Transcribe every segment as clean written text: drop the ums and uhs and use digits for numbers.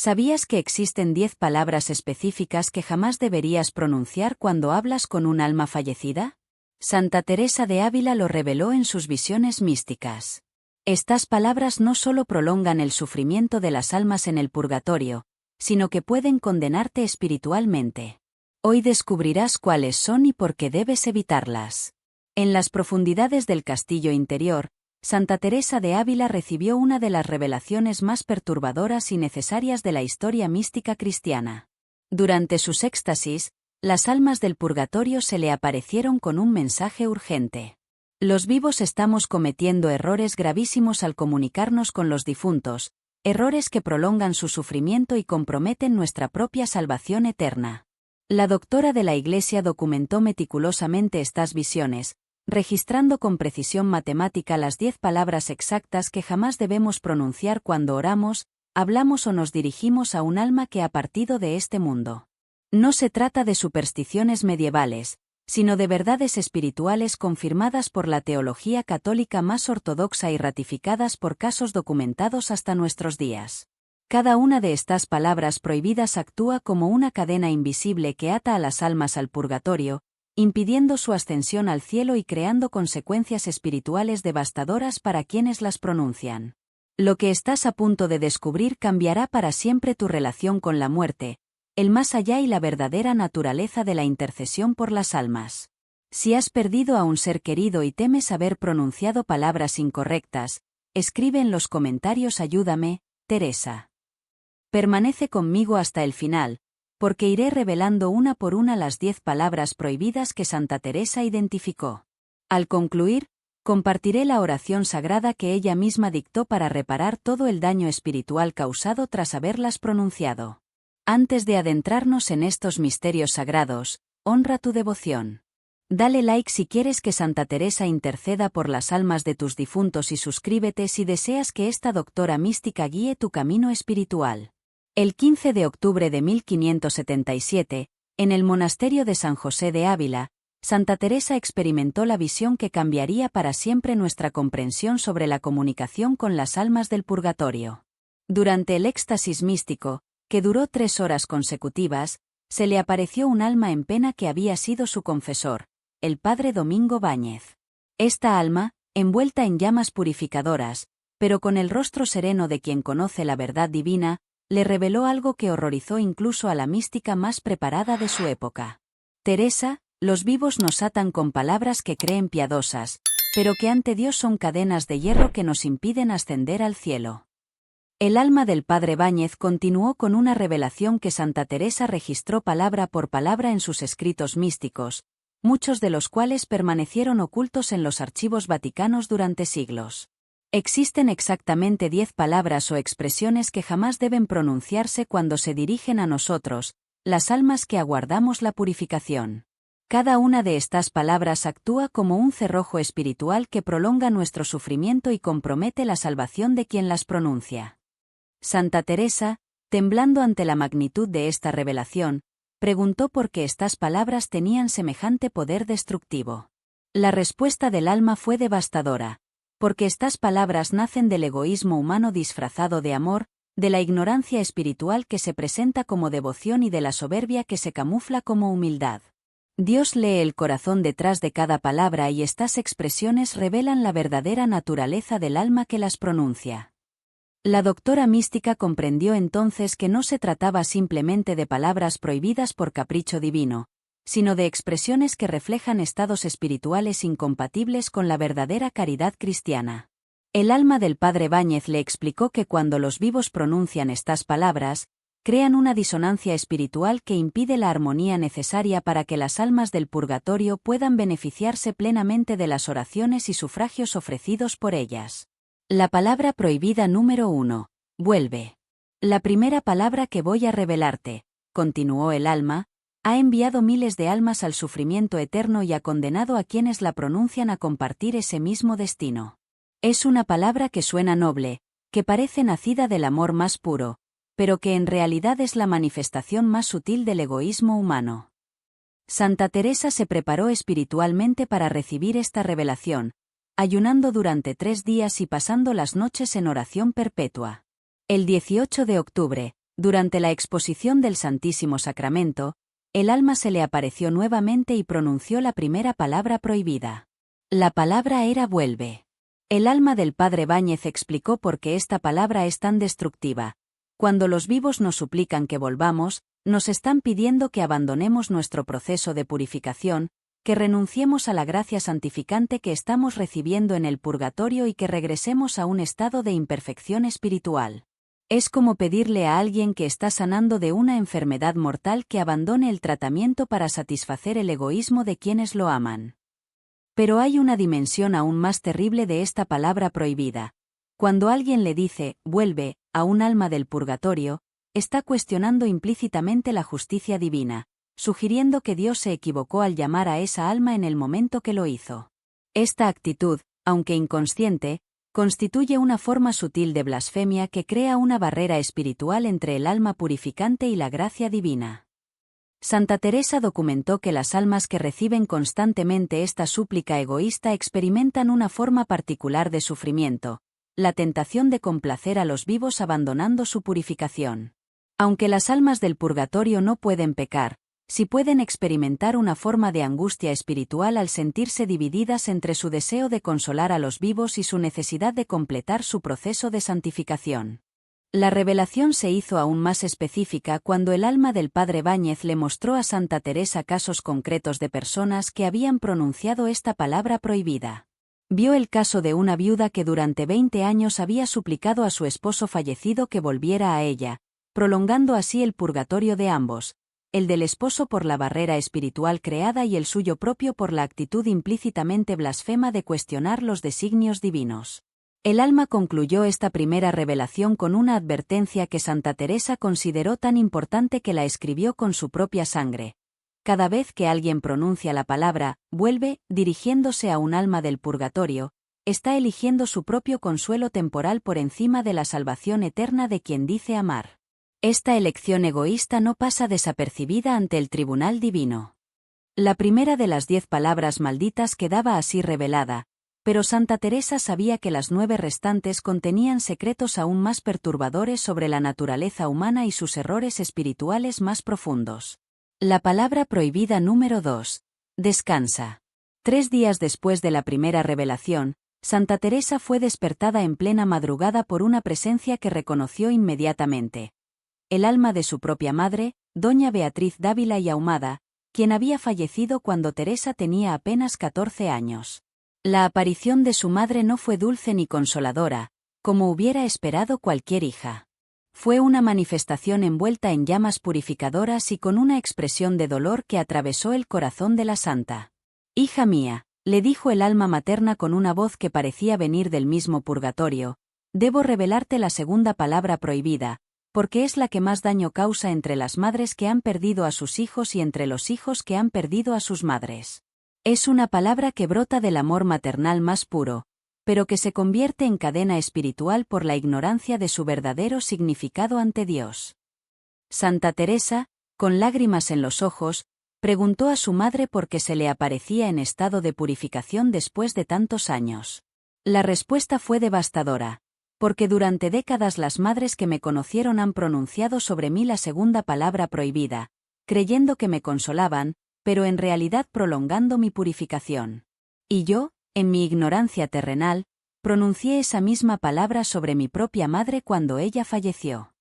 ¿Sabías que existen 10 palabras específicas que jamás deberías pronunciar cuando hablas con un alma fallecida? Santa Teresa de Ávila lo reveló en sus visiones místicas. Estas palabras no solo prolongan el sufrimiento de las almas en el purgatorio, sino que pueden condenarte espiritualmente. Hoy descubrirás cuáles son y por qué debes evitarlas. En las profundidades del castillo interior, Santa Teresa de Ávila recibió una de las revelaciones más perturbadoras y necesarias de la historia mística cristiana. Durante sus éxtasis, las almas del purgatorio se le aparecieron con un mensaje urgente. Los vivos estamos cometiendo errores gravísimos al comunicarnos con los difuntos, errores que prolongan su sufrimiento y comprometen nuestra propia salvación eterna. La doctora de la Iglesia documentó meticulosamente estas visiones, registrando con precisión matemática las 10 palabras exactas que jamás debemos pronunciar cuando oramos, hablamos o nos dirigimos a un alma que ha partido de este mundo. No se trata de supersticiones medievales, sino de verdades espirituales confirmadas por la teología católica más ortodoxa y ratificadas por casos documentados hasta nuestros días. Cada una de estas palabras prohibidas actúa como una cadena invisible que ata a las almas al purgatorio, impidiendo su ascensión al cielo y creando consecuencias espirituales devastadoras para quienes las pronuncian. Lo que estás a punto de descubrir cambiará para siempre tu relación con la muerte, el más allá y la verdadera naturaleza de la intercesión por las almas. Si has perdido a un ser querido y temes haber pronunciado palabras incorrectas, escribe en los comentarios "Ayúdame, Teresa". Permanece conmigo hasta el final, porque iré revelando una por una las 10 palabras prohibidas que Santa Teresa identificó. Al concluir, compartiré la oración sagrada que ella misma dictó para reparar todo el daño espiritual causado tras haberlas pronunciado. Antes de adentrarnos en estos misterios sagrados, honra tu devoción. Dale like si quieres que Santa Teresa interceda por las almas de tus difuntos y suscríbete si deseas que esta doctora mística guíe tu camino espiritual. El 15 de octubre de 1577, en el monasterio de San José de Ávila, Santa Teresa experimentó la visión que cambiaría para siempre nuestra comprensión sobre la comunicación con las almas del purgatorio. Durante el éxtasis místico, que duró 3 horas consecutivas, se le apareció un alma en pena que había sido su confesor, el padre Domingo Báñez. Esta alma, envuelta en llamas purificadoras, pero con el rostro sereno de quien conoce la verdad divina, le reveló algo que horrorizó incluso a la mística más preparada de su época. Teresa, los vivos nos atan con palabras que creen piadosas, pero que ante Dios son cadenas de hierro que nos impiden ascender al cielo. El alma del padre Báñez continuó con una revelación que Santa Teresa registró palabra por palabra en sus escritos místicos, muchos de los cuales permanecieron ocultos en los archivos vaticanos durante siglos. Existen exactamente 10 palabras o expresiones que jamás deben pronunciarse cuando se dirigen a nosotros, las almas que aguardamos la purificación. Cada una de estas palabras actúa como un cerrojo espiritual que prolonga nuestro sufrimiento y compromete la salvación de quien las pronuncia. Santa Teresa, temblando ante la magnitud de esta revelación, preguntó por qué estas palabras tenían semejante poder destructivo. La respuesta del alma fue devastadora. Porque estas palabras nacen del egoísmo humano disfrazado de amor, de la ignorancia espiritual que se presenta como devoción y de la soberbia que se camufla como humildad. Dios lee el corazón detrás de cada palabra y estas expresiones revelan la verdadera naturaleza del alma que las pronuncia. La doctora mística comprendió entonces que no se trataba simplemente de palabras prohibidas por capricho divino, sino de expresiones que reflejan estados espirituales incompatibles con la verdadera caridad cristiana. El alma del padre Báñez le explicó que cuando los vivos pronuncian estas palabras, crean una disonancia espiritual que impide la armonía necesaria para que las almas del purgatorio puedan beneficiarse plenamente de las oraciones y sufragios ofrecidos por ellas. La palabra prohibida número 1. Vuelve. La primera palabra que voy a revelarte, continuó el alma, ha enviado miles de almas al sufrimiento eterno y ha condenado a quienes la pronuncian a compartir ese mismo destino. Es una palabra que suena noble, que parece nacida del amor más puro, pero que en realidad es la manifestación más sutil del egoísmo humano. Santa Teresa se preparó espiritualmente para recibir esta revelación, ayunando durante 3 días y pasando las noches en oración perpetua. El 18 de octubre, Durante la exposición del Santísimo Sacramento, el alma se le apareció nuevamente y pronunció la primera palabra prohibida. La palabra era vuelve. El alma del padre Báñez explicó por qué esta palabra es tan destructiva. Cuando los vivos nos suplican que volvamos, nos están pidiendo que abandonemos nuestro proceso de purificación, que renunciemos a la gracia santificante que estamos recibiendo en el purgatorio y que regresemos a un estado de imperfección espiritual. Es como pedirle a alguien que está sanando de una enfermedad mortal que abandone el tratamiento para satisfacer el egoísmo de quienes lo aman. Pero hay una dimensión aún más terrible de esta palabra prohibida. Cuando alguien le dice, vuelve, a un alma del purgatorio, está cuestionando implícitamente la justicia divina, sugiriendo que Dios se equivocó al llamar a esa alma en el momento que lo hizo. Esta actitud, aunque inconsciente, constituye una forma sutil de blasfemia que crea una barrera espiritual entre el alma purificante y la gracia divina. Santa Teresa documentó que las almas que reciben constantemente esta súplica egoísta experimentan una forma particular de sufrimiento, la tentación de complacer a los vivos abandonando su purificación. Aunque las almas del purgatorio no pueden pecar, sí pueden experimentar una forma de angustia espiritual al sentirse divididas entre su deseo de consolar a los vivos y su necesidad de completar su proceso de santificación. La revelación se hizo aún más específica cuando el alma del padre Báñez le mostró a Santa Teresa casos concretos de personas que habían pronunciado esta palabra prohibida. Vio el caso de una viuda que durante 20 años había suplicado a su esposo fallecido que volviera a ella, prolongando así el purgatorio de ambos, el del esposo por la barrera espiritual creada y el suyo propio por la actitud implícitamente blasfema de cuestionar los designios divinos. El alma concluyó esta primera revelación con una advertencia que Santa Teresa consideró tan importante que la escribió con su propia sangre. Cada vez que alguien pronuncia la palabra, vuelve, dirigiéndose a un alma del purgatorio, está eligiendo su propio consuelo temporal por encima de la salvación eterna de quien dice amar. Esta elección egoísta no pasa desapercibida ante el tribunal divino. La primera de las 10 palabras malditas quedaba así revelada, pero Santa Teresa sabía que las 9 restantes contenían secretos aún más perturbadores sobre la naturaleza humana y sus errores espirituales más profundos. La palabra prohibida número 2. Descansa. 3 días después de la primera revelación, Santa Teresa fue despertada en plena madrugada por una presencia que reconoció inmediatamente. El alma de su propia madre, doña Beatriz Dávila y Ahumada, quien había fallecido cuando Teresa tenía apenas 14 años. La aparición de su madre no fue dulce ni consoladora, como hubiera esperado cualquier hija. Fue una manifestación envuelta en llamas purificadoras y con una expresión de dolor que atravesó el corazón de la santa. «Hija mía», le dijo el alma materna con una voz que parecía venir del mismo purgatorio, «debo revelarte la segunda palabra prohibida, porque es la que más daño causa entre las madres que han perdido a sus hijos y entre los hijos que han perdido a sus madres. Es una palabra que brota del amor maternal más puro, pero que se convierte en cadena espiritual por la ignorancia de su verdadero significado ante Dios». Santa Teresa, con lágrimas en los ojos, preguntó a su madre por qué se le aparecía en estado de purificación después de tantos años. La respuesta fue devastadora, porque durante décadas las madres que me conocieron han pronunciado sobre mí la segunda palabra prohibida, creyendo que me consolaban, pero en realidad prolongando mi purificación. Y yo, en mi ignorancia terrenal, pronuncié esa misma palabra sobre mi propia madre cuando ella falleció.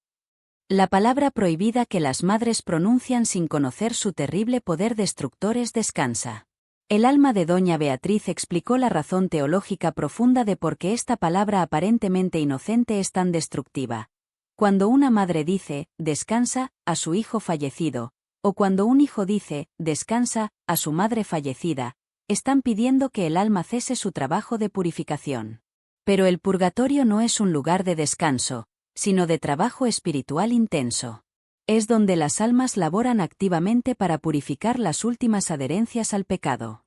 La palabra prohibida que las madres pronuncian sin conocer su terrible poder destructor es descansa. El alma de doña Beatriz explicó la razón teológica profunda de por qué esta palabra aparentemente inocente es tan destructiva. Cuando una madre dice, descansa, a su hijo fallecido, o cuando un hijo dice, descansa, a su madre fallecida, están pidiendo que el alma cese su trabajo de purificación. Pero el purgatorio no es un lugar de descanso, sino de trabajo espiritual intenso. Es donde las almas laboran activamente para purificar las últimas adherencias al pecado.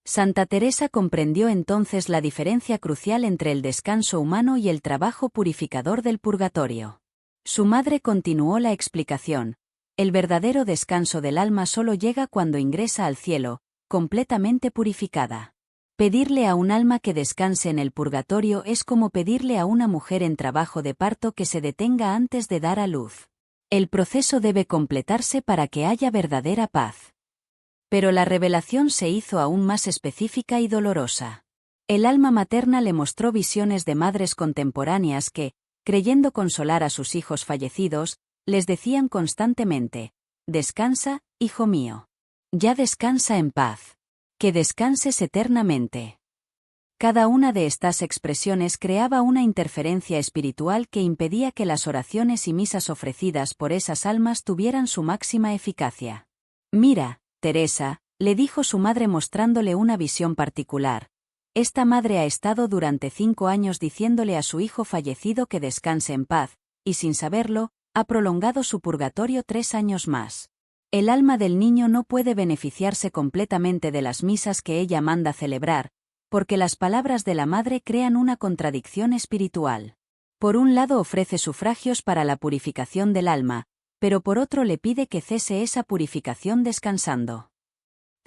Santa Teresa comprendió entonces la diferencia crucial entre el descanso humano y el trabajo purificador del purgatorio. Su madre continuó la explicación. El verdadero descanso del alma solo llega cuando ingresa al cielo, completamente purificada. Pedirle a un alma que descanse en el purgatorio es como pedirle a una mujer en trabajo de parto que se detenga antes de dar a luz. El proceso debe completarse para que haya verdadera paz. Pero la revelación se hizo aún más específica y dolorosa. El alma materna le mostró visiones de madres contemporáneas que, creyendo consolar a sus hijos fallecidos, les decían constantemente: «Descansa, hijo mío. Ya descansa en paz. Que descanses eternamente». Cada una de estas expresiones creaba una interferencia espiritual que impedía que las oraciones y misas ofrecidas por esas almas tuvieran su máxima eficacia. «Mira, Teresa», le dijo su madre mostrándole una visión particular. «Esta madre ha estado durante 5 años diciéndole a su hijo fallecido que descanse en paz, y sin saberlo, ha prolongado su purgatorio 3 años más. El alma del niño no puede beneficiarse completamente de las misas que ella manda celebrar, porque las palabras de la madre crean una contradicción espiritual. Por un lado ofrece sufragios para la purificación del alma, pero por otro le pide que cese esa purificación descansando».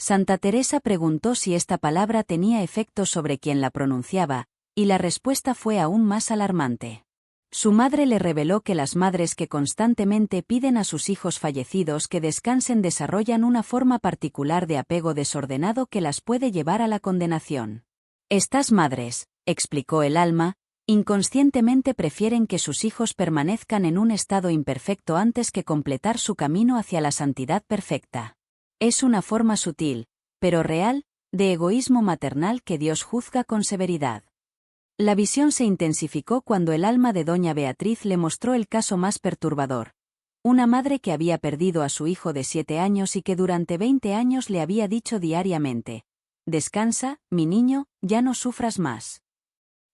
Santa Teresa preguntó si esta palabra tenía efecto sobre quien la pronunciaba, y la respuesta fue aún más alarmante. Su madre le reveló que las madres que constantemente piden a sus hijos fallecidos que descansen desarrollan una forma particular de apego desordenado que las puede llevar a la condenación. Estas madres, explicó el alma, inconscientemente prefieren que sus hijos permanezcan en un estado imperfecto antes que completar su camino hacia la santidad perfecta. Es una forma sutil, pero real, de egoísmo maternal que Dios juzga con severidad. La visión se intensificó cuando el alma de doña Beatriz le mostró el caso más perturbador. Una madre que había perdido a su hijo de 7 años y que durante 20 años le había dicho diariamente: «Descansa, mi niño, ya no sufras más».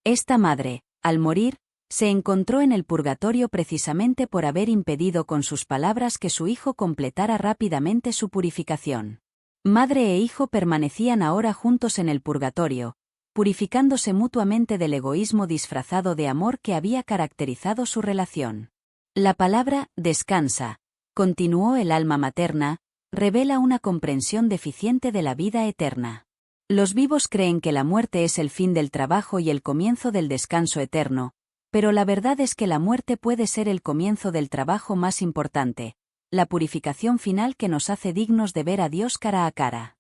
Esta madre, al morir, se encontró en el purgatorio precisamente por haber impedido con sus palabras que su hijo completara rápidamente su purificación. Madre e hijo permanecían ahora juntos en el purgatorio, purificándose mutuamente del egoísmo disfrazado de amor que había caracterizado su relación. La palabra «descansa», continuó el alma materna, revela una comprensión deficiente de la vida eterna. Los vivos creen que la muerte es el fin del trabajo y el comienzo del descanso eterno, pero la verdad es que la muerte puede ser el comienzo del trabajo más importante, la purificación final que nos hace dignos de ver a Dios cara a cara.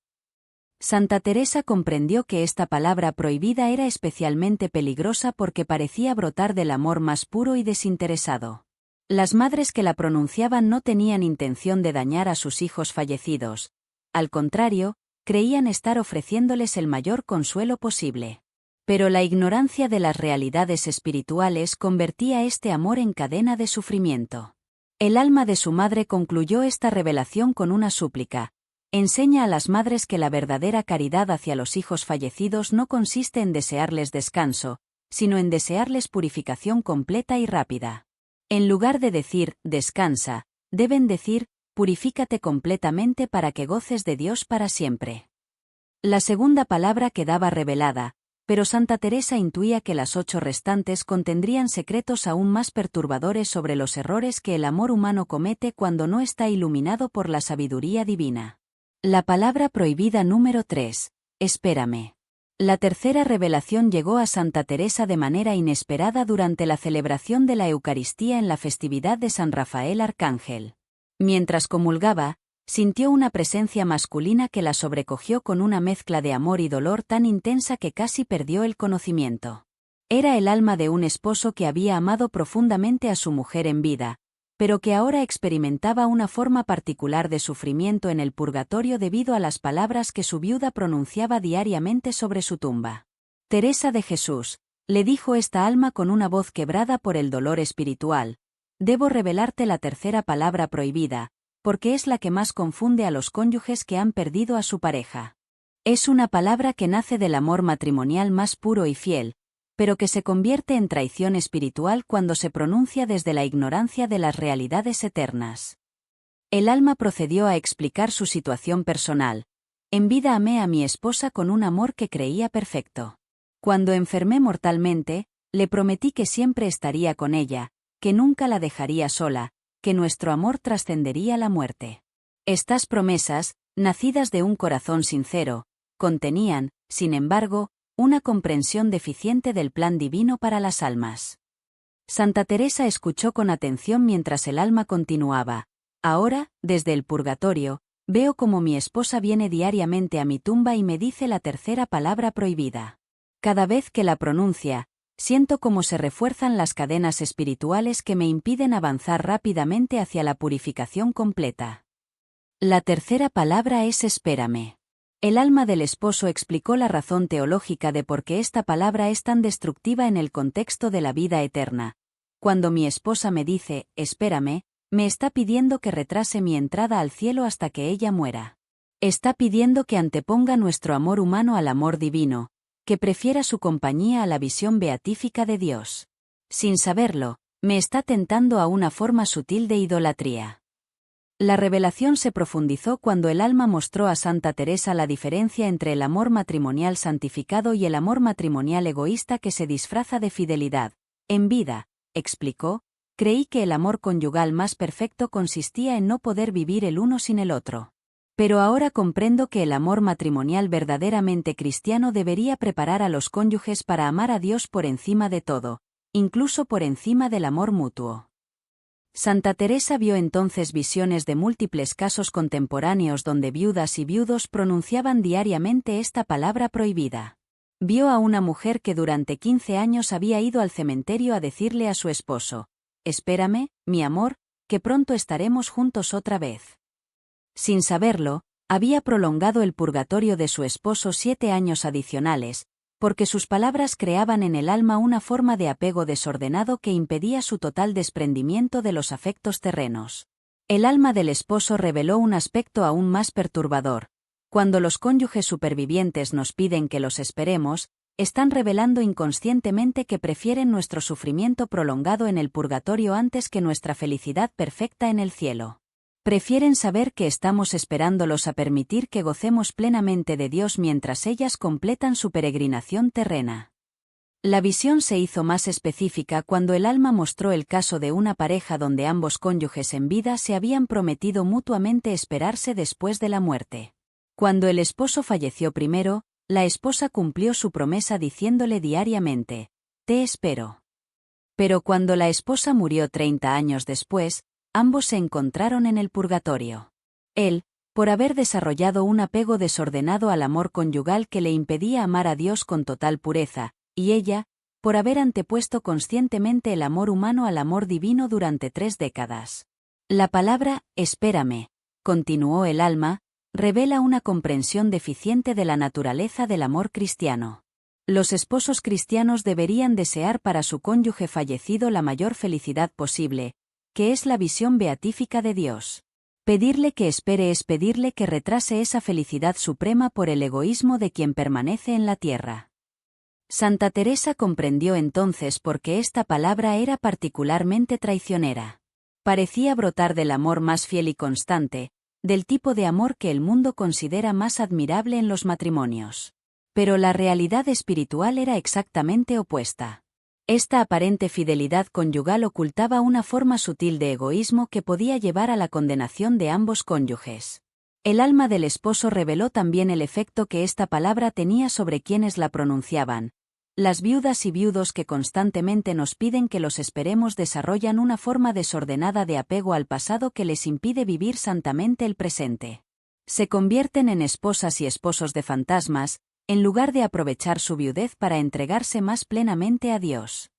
Santa Teresa comprendió que esta palabra prohibida era especialmente peligrosa porque parecía brotar del amor más puro y desinteresado. Las madres que la pronunciaban no tenían intención de dañar a sus hijos fallecidos. Al contrario, creían estar ofreciéndoles el mayor consuelo posible. Pero la ignorancia de las realidades espirituales convertía este amor en cadena de sufrimiento. El alma de su madre concluyó esta revelación con una súplica: «Enseña a las madres que la verdadera caridad hacia los hijos fallecidos no consiste en desearles descanso, sino en desearles purificación completa y rápida. En lugar de decir «descansa», deben decir «purifícate completamente para que goces de Dios para siempre». La segunda palabra quedaba revelada, pero Santa Teresa intuía que las 8 restantes contendrían secretos aún más perturbadores sobre los errores que el amor humano comete cuando no está iluminado por la sabiduría divina. La palabra prohibida número 3, «espérame». La tercera revelación llegó a Santa Teresa de manera inesperada durante la celebración de la Eucaristía en la festividad de San Rafael Arcángel. Mientras comulgaba, sintió una presencia masculina que la sobrecogió con una mezcla de amor y dolor tan intensa que casi perdió el conocimiento. Era el alma de un esposo que había amado profundamente a su mujer en vida, pero que ahora experimentaba una forma particular de sufrimiento en el purgatorio debido a las palabras que su viuda pronunciaba diariamente sobre su tumba. «Teresa de Jesús», le dijo esta alma con una voz quebrada por el dolor espiritual, «debo revelarte la tercera palabra prohibida, porque es la que más confunde a los cónyuges que han perdido a su pareja. Es una palabra que nace del amor matrimonial más puro y fiel, pero que se convierte en traición espiritual cuando se pronuncia desde la ignorancia de las realidades eternas». El alma procedió a explicar su situación personal. «En vida amé a mi esposa con un amor que creía perfecto. Cuando enfermé mortalmente, le prometí que siempre estaría con ella, que nunca la dejaría sola, que nuestro amor trascendería la muerte. Estas promesas, nacidas de un corazón sincero, contenían, sin embargo, una comprensión deficiente del plan divino para las almas. Santa Teresa escuchó con atención mientras el alma continuaba. Ahora, desde el purgatorio, veo como mi esposa viene diariamente a mi tumba y me dice la tercera palabra prohibida. Cada vez que la pronuncia, siento cómo se refuerzan las cadenas espirituales que me impiden avanzar rápidamente hacia la purificación completa. La tercera palabra es espérame. El alma del esposo explicó la razón teológica de por qué esta palabra es tan destructiva en el contexto de la vida eterna. Cuando mi esposa me dice, espérame, me está pidiendo que retrase mi entrada al cielo hasta que ella muera. Está pidiendo que anteponga nuestro amor humano al amor divino, que prefiera su compañía a la visión beatífica de Dios. Sin saberlo, me está tentando a una forma sutil de idolatría. La revelación se profundizó cuando el alma mostró a Santa Teresa la diferencia entre el amor matrimonial santificado y el amor matrimonial egoísta que se disfraza de fidelidad. En vida, explicó, creí que el amor conyugal más perfecto consistía en no poder vivir el uno sin el otro. Pero ahora comprendo que el amor matrimonial verdaderamente cristiano debería preparar a los cónyuges para amar a Dios por encima de todo, incluso por encima del amor mutuo. Santa Teresa vio entonces visiones de múltiples casos contemporáneos donde viudas y viudos pronunciaban diariamente esta palabra prohibida. Vio a una mujer que durante 15 años había ido al cementerio a decirle a su esposo, «Espérame, mi amor, que pronto estaremos juntos otra vez». Sin saberlo, había prolongado el purgatorio de su esposo 7 años adicionales, porque sus palabras creaban en el alma una forma de apego desordenado que impedía su total desprendimiento de los afectos terrenos. El alma del esposo reveló un aspecto aún más perturbador. Cuando los cónyuges supervivientes nos piden que los esperemos, están revelando inconscientemente que prefieren nuestro sufrimiento prolongado en el purgatorio antes que nuestra felicidad perfecta en el cielo. Prefieren saber que estamos esperándolos a permitir que gocemos plenamente de Dios mientras ellas completan su peregrinación terrena. La visión se hizo más específica cuando el alma mostró el caso de una pareja donde ambos cónyuges en vida se habían prometido mutuamente esperarse después de la muerte. Cuando el esposo falleció primero, la esposa cumplió su promesa diciéndole diariamente, «Te espero». Pero cuando la esposa murió 30 años después, ambos se encontraron en el purgatorio. Él, por haber desarrollado un apego desordenado al amor conyugal que le impedía amar a Dios con total pureza, y ella, por haber antepuesto conscientemente el amor humano al amor divino durante 3 décadas. La palabra, espérame, continuó el alma, revela una comprensión deficiente de la naturaleza del amor cristiano. Los esposos cristianos deberían desear para su cónyuge fallecido la mayor felicidad posible, que es la visión beatífica de Dios. Pedirle que espere es pedirle que retrase esa felicidad suprema por el egoísmo de quien permanece en la tierra. Santa Teresa comprendió entonces por qué esta palabra era particularmente traicionera. Parecía brotar del amor más fiel y constante, del tipo de amor que el mundo considera más admirable en los matrimonios. Pero la realidad espiritual era exactamente opuesta. Esta aparente fidelidad conyugal ocultaba una forma sutil de egoísmo que podía llevar a la condenación de ambos cónyuges. El alma del esposo reveló también el efecto que esta palabra tenía sobre quienes la pronunciaban. Las viudas y viudos que constantemente nos piden que los esperemos desarrollan una forma desordenada de apego al pasado que les impide vivir santamente el presente. Se convierten en esposas y esposos de fantasmas, en lugar de aprovechar su viudez para entregarse más plenamente a Dios.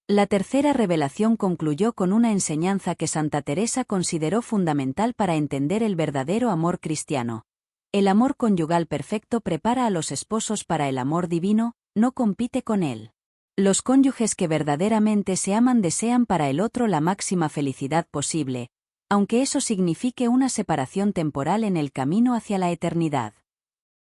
La tercera revelación concluyó con una enseñanza que Santa Teresa consideró fundamental para entender el verdadero amor cristiano. El amor conyugal perfecto prepara a los esposos para el amor divino, no compite con él. Los cónyuges que verdaderamente se aman desean para el otro la máxima felicidad posible, aunque eso signifique una separación temporal en el camino hacia la eternidad.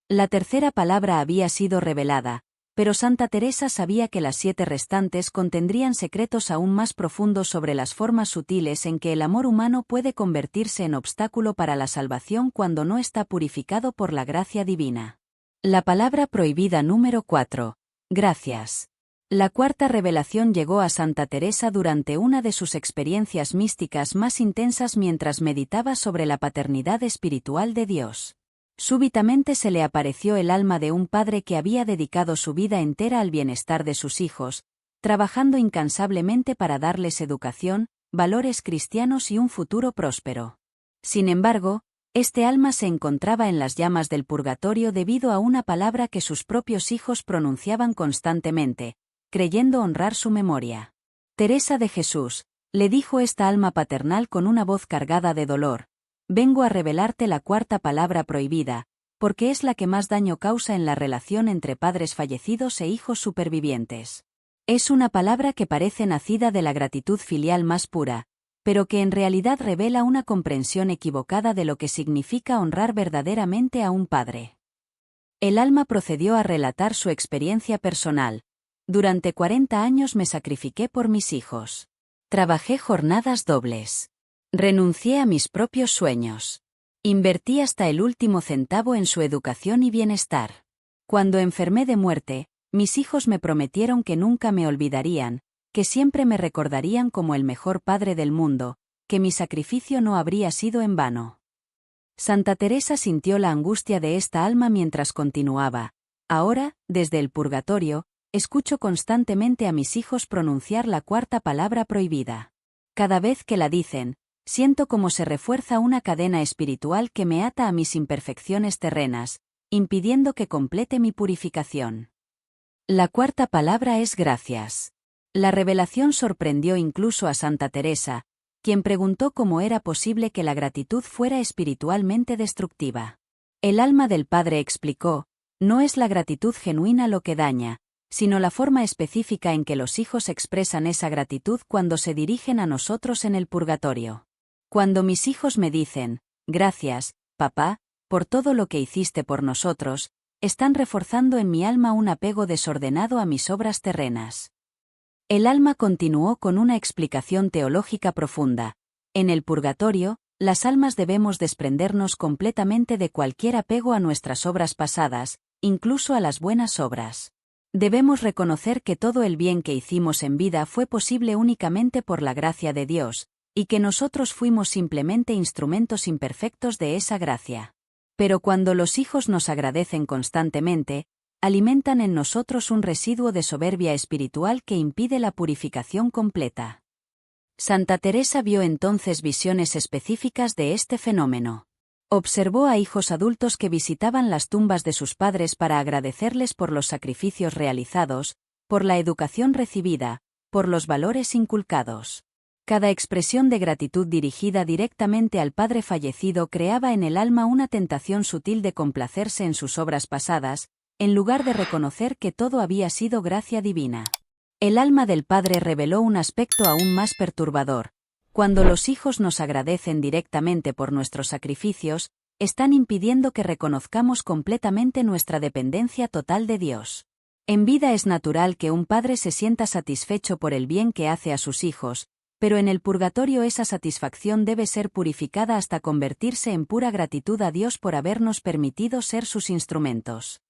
La tercera palabra había sido revelada, pero Santa Teresa sabía que las 7 restantes contendrían secretos aún más profundos sobre las formas sutiles en que el amor humano puede convertirse en obstáculo para la salvación cuando no está purificado por la gracia divina. La palabra prohibida número 4. Gracias. La cuarta revelación llegó a Santa Teresa durante una de sus experiencias místicas más intensas mientras meditaba sobre la paternidad espiritual de Dios. Súbitamente se le apareció el alma de un padre que había dedicado su vida entera al bienestar de sus hijos, trabajando incansablemente para darles educación, valores cristianos y un futuro próspero. Sin embargo, este alma se encontraba en las llamas del purgatorio debido a una palabra que sus propios hijos pronunciaban constantemente, creyendo honrar su memoria. Teresa de Jesús, le dijo esta alma paternal con una voz cargada de dolor, vengo a revelarte la cuarta palabra prohibida, porque es la que más daño causa en la relación entre padres fallecidos e hijos supervivientes. Es una palabra que parece nacida de la gratitud filial más pura, pero que en realidad revela una comprensión equivocada de lo que significa honrar verdaderamente a un padre. El alma procedió a relatar su experiencia personal. Durante 40 años me sacrifiqué por mis hijos. Trabajé jornadas dobles. Renuncié a mis propios sueños. Invertí hasta el último centavo en su educación y bienestar. Cuando enfermé de muerte, mis hijos me prometieron que nunca me olvidarían, que siempre me recordarían como el mejor padre del mundo, que mi sacrificio no habría sido en vano. Santa Teresa sintió la angustia de esta alma mientras continuaba. Ahora, desde el purgatorio, escucho constantemente a mis hijos pronunciar la cuarta palabra prohibida. Cada vez que la dicen, siento como se refuerza una cadena espiritual que me ata a mis imperfecciones terrenas, impidiendo que complete mi purificación. La cuarta palabra es gracias. La revelación sorprendió incluso a Santa Teresa, quien preguntó cómo era posible que la gratitud fuera espiritualmente destructiva. El alma del Padre explicó, no es la gratitud genuina lo que daña, sino la forma específica en que los hijos expresan esa gratitud cuando se dirigen a nosotros en el purgatorio. Cuando mis hijos me dicen, gracias, papá, por todo lo que hiciste por nosotros, están reforzando en mi alma un apego desordenado a mis obras terrenas. El alma continuó con una explicación teológica profunda. En el purgatorio, las almas debemos desprendernos completamente de cualquier apego a nuestras obras pasadas, incluso a las buenas obras. Debemos reconocer que todo el bien que hicimos en vida fue posible únicamente por la gracia de Dios, y que nosotros fuimos simplemente instrumentos imperfectos de esa gracia. Pero cuando los hijos nos agradecen constantemente, alimentan en nosotros un residuo de soberbia espiritual que impide la purificación completa. Santa Teresa vio entonces visiones específicas de este fenómeno. Observó a hijos adultos que visitaban las tumbas de sus padres para agradecerles por los sacrificios realizados, por la educación recibida, por los valores inculcados. Cada expresión de gratitud dirigida directamente al padre fallecido creaba en el alma una tentación sutil de complacerse en sus obras pasadas, en lugar de reconocer que todo había sido gracia divina. El alma del padre reveló un aspecto aún más perturbador. Cuando los hijos nos agradecen directamente por nuestros sacrificios, están impidiendo que reconozcamos completamente nuestra dependencia total de Dios. En vida es natural que un padre se sienta satisfecho por el bien que hace a sus hijos, pero en el purgatorio esa satisfacción debe ser purificada hasta convertirse en pura gratitud a Dios por habernos permitido ser sus instrumentos.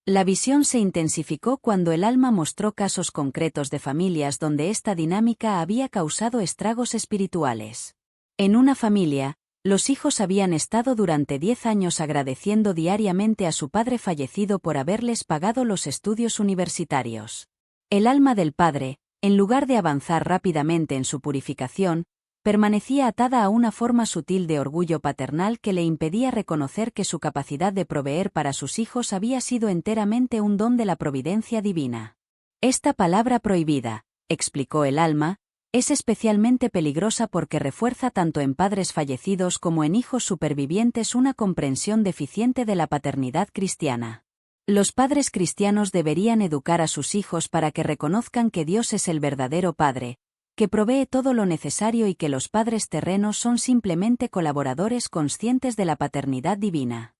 La visión se intensificó cuando el alma mostró casos concretos de familias donde esta dinámica había causado estragos espirituales. En una familia, los hijos habían estado durante 10 años agradeciendo diariamente a su padre fallecido por haberles pagado los estudios universitarios. El alma del padre, en lugar de avanzar rápidamente en su purificación, permanecía atada a una forma sutil de orgullo paternal que le impedía reconocer que su capacidad de proveer para sus hijos había sido enteramente un don de la providencia divina. Esta palabra prohibida, explicó el alma, es especialmente peligrosa porque refuerza tanto en padres fallecidos como en hijos supervivientes una comprensión deficiente de la paternidad cristiana. Los padres cristianos deberían educar a sus hijos para que reconozcan que Dios es el verdadero Padre, que provee todo lo necesario y que los padres terrenos son simplemente colaboradores conscientes de la paternidad divina.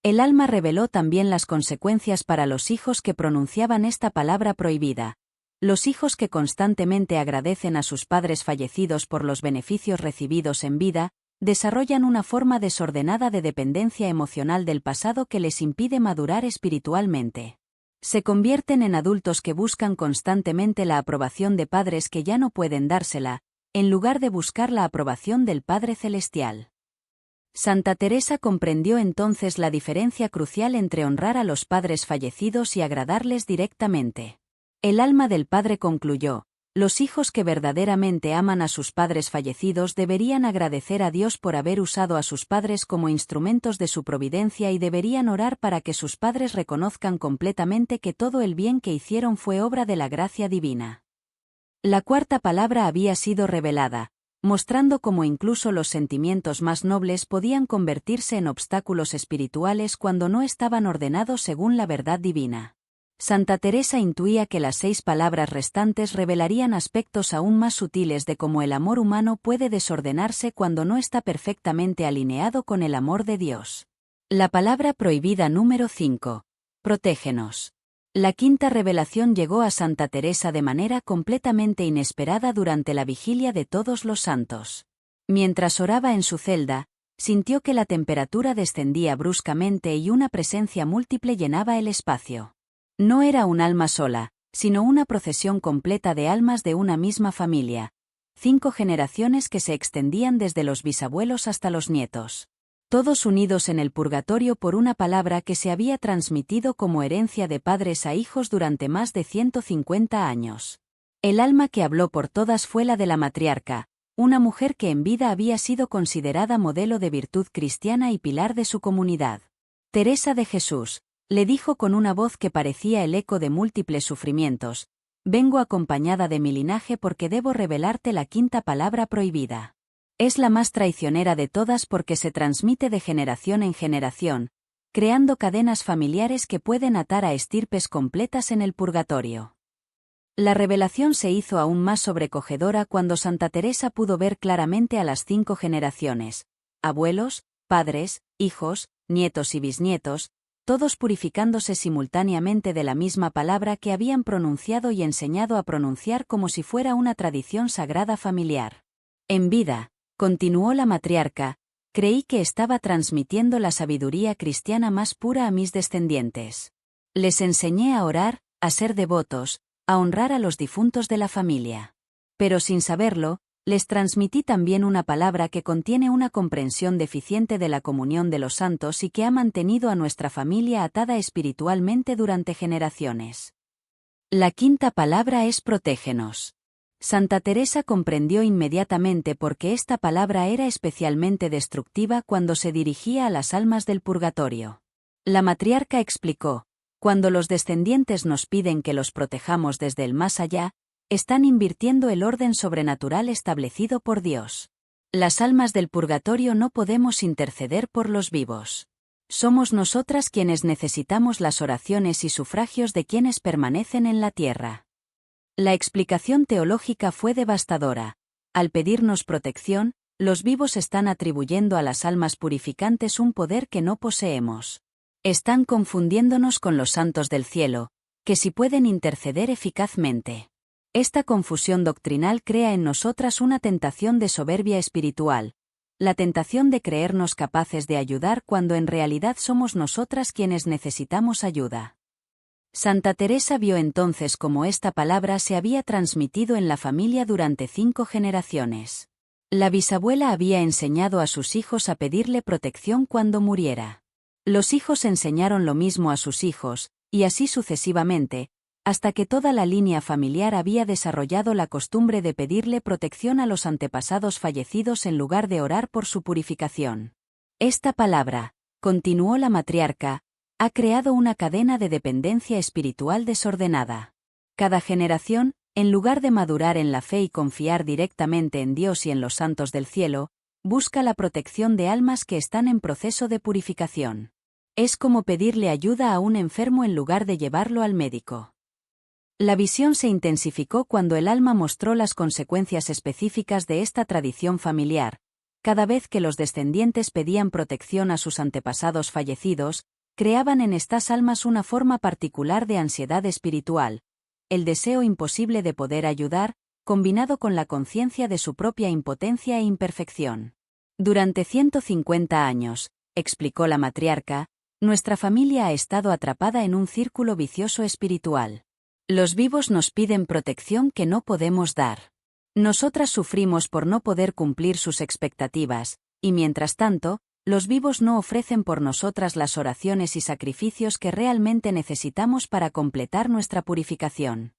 El alma reveló también las consecuencias para los hijos que pronunciaban esta palabra prohibida. Los hijos que constantemente agradecen a sus padres fallecidos por los beneficios recibidos en vida, desarrollan una forma desordenada de dependencia emocional del pasado que les impide madurar espiritualmente. Se convierten en adultos que buscan constantemente la aprobación de padres que ya no pueden dársela, en lugar de buscar la aprobación del Padre Celestial. Santa Teresa comprendió entonces la diferencia crucial entre honrar a los padres fallecidos y agradarles directamente. El alma del padre concluyó: los hijos que verdaderamente aman a sus padres fallecidos deberían agradecer a Dios por haber usado a sus padres como instrumentos de su providencia y deberían orar para que sus padres reconozcan completamente que todo el bien que hicieron fue obra de la gracia divina. La cuarta palabra había sido revelada, mostrando cómo incluso los sentimientos más nobles podían convertirse en obstáculos espirituales cuando no estaban ordenados según la verdad divina. Santa Teresa intuía que las 6 palabras restantes revelarían aspectos aún más sutiles de cómo el amor humano puede desordenarse cuando no está perfectamente alineado con el amor de Dios. La palabra prohibida número 5. Protégenos. La quinta revelación llegó a Santa Teresa de manera completamente inesperada durante la vigilia de Todos los Santos. Mientras oraba en su celda, sintió que la temperatura descendía bruscamente y una presencia múltiple llenaba el espacio. No era un alma sola, sino una procesión completa de almas de una misma familia. 5 generaciones que se extendían desde los bisabuelos hasta los nietos. Todos unidos en el purgatorio por una palabra que se había transmitido como herencia de padres a hijos durante más de 150 años. El alma que habló por todas fue la de la matriarca, una mujer que en vida había sido considerada modelo de virtud cristiana y pilar de su comunidad. Teresa de Jesús, le dijo con una voz que parecía el eco de múltiples sufrimientos: vengo acompañada de mi linaje porque debo revelarte la quinta palabra prohibida. Es la más traicionera de todas porque se transmite de generación en generación, creando cadenas familiares que pueden atar a estirpes completas en el purgatorio. La revelación se hizo aún más sobrecogedora cuando Santa Teresa pudo ver claramente a las 5 generaciones: abuelos, padres, hijos, nietos y bisnietos, todos purificándose simultáneamente de la misma palabra que habían pronunciado y enseñado a pronunciar como si fuera una tradición sagrada familiar. En vida, continuó la matriarca, creí que estaba transmitiendo la sabiduría cristiana más pura a mis descendientes. Les enseñé a orar, a ser devotos, a honrar a los difuntos de la familia. Pero sin saberlo, les transmití también una palabra que contiene una comprensión deficiente de la comunión de los santos y que ha mantenido a nuestra familia atada espiritualmente durante generaciones. La quinta palabra es protégenos. Santa Teresa comprendió inmediatamente por qué esta palabra era especialmente destructiva cuando se dirigía a las almas del purgatorio. La matriarca explicó: cuando los descendientes nos piden que los protejamos desde el más allá, están invirtiendo el orden sobrenatural establecido por Dios. Las almas del purgatorio no podemos interceder por los vivos. Somos nosotras quienes necesitamos las oraciones y sufragios de quienes permanecen en la tierra. La explicación teológica fue devastadora. Al pedirnos protección, los vivos están atribuyendo a las almas purificantes un poder que no poseemos. Están confundiéndonos con los santos del cielo, que sí pueden interceder eficazmente. Esta confusión doctrinal crea en nosotras una tentación de soberbia espiritual, la tentación de creernos capaces de ayudar cuando en realidad somos nosotras quienes necesitamos ayuda. Santa Teresa vio entonces cómo esta palabra se había transmitido en la familia durante 5 generaciones. La bisabuela había enseñado a sus hijos a pedirle protección cuando muriera. Los hijos enseñaron lo mismo a sus hijos, y así sucesivamente, hasta que toda la línea familiar había desarrollado la costumbre de pedirle protección a los antepasados fallecidos en lugar de orar por su purificación. Esta palabra, continuó la matriarca, ha creado una cadena de dependencia espiritual desordenada. Cada generación, en lugar de madurar en la fe y confiar directamente en Dios y en los santos del cielo, busca la protección de almas que están en proceso de purificación. Es como pedirle ayuda a un enfermo en lugar de llevarlo al médico. La visión se intensificó cuando el alma mostró las consecuencias específicas de esta tradición familiar. Cada vez que los descendientes pedían protección a sus antepasados fallecidos, creaban en estas almas una forma particular de ansiedad espiritual, el deseo imposible de poder ayudar, combinado con la conciencia de su propia impotencia e imperfección. Durante 150 años, explicó la matriarca, nuestra familia ha estado atrapada en un círculo vicioso espiritual. Los vivos nos piden protección que no podemos dar. Nosotras sufrimos por no poder cumplir sus expectativas, y mientras tanto, los vivos no ofrecen por nosotras las oraciones y sacrificios que realmente necesitamos para completar nuestra purificación.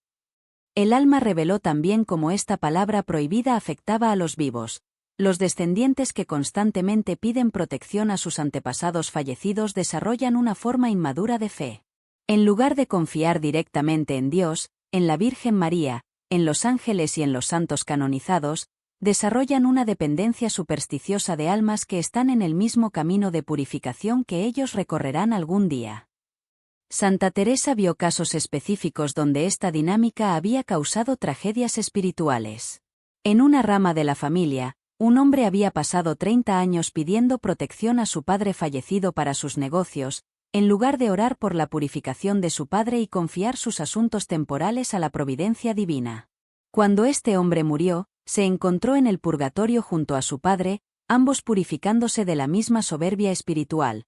El alma reveló también cómo esta palabra prohibida afectaba a los vivos, los descendientes que constantemente piden protección a sus antepasados fallecidos desarrollan una forma inmadura de fe. En lugar de confiar directamente en Dios, en la Virgen María, en los ángeles y en los santos canonizados, desarrollan una dependencia supersticiosa de almas que están en el mismo camino de purificación que ellos recorrerán algún día. Santa Teresa vio casos específicos donde esta dinámica había causado tragedias espirituales. En una rama de la familia, un hombre había pasado 30 años pidiendo protección a su padre fallecido para sus negocios, en lugar de orar por la purificación de su padre y confiar sus asuntos temporales a la providencia divina. Cuando este hombre murió, se encontró en el purgatorio junto a su padre, ambos purificándose de la misma soberbia espiritual.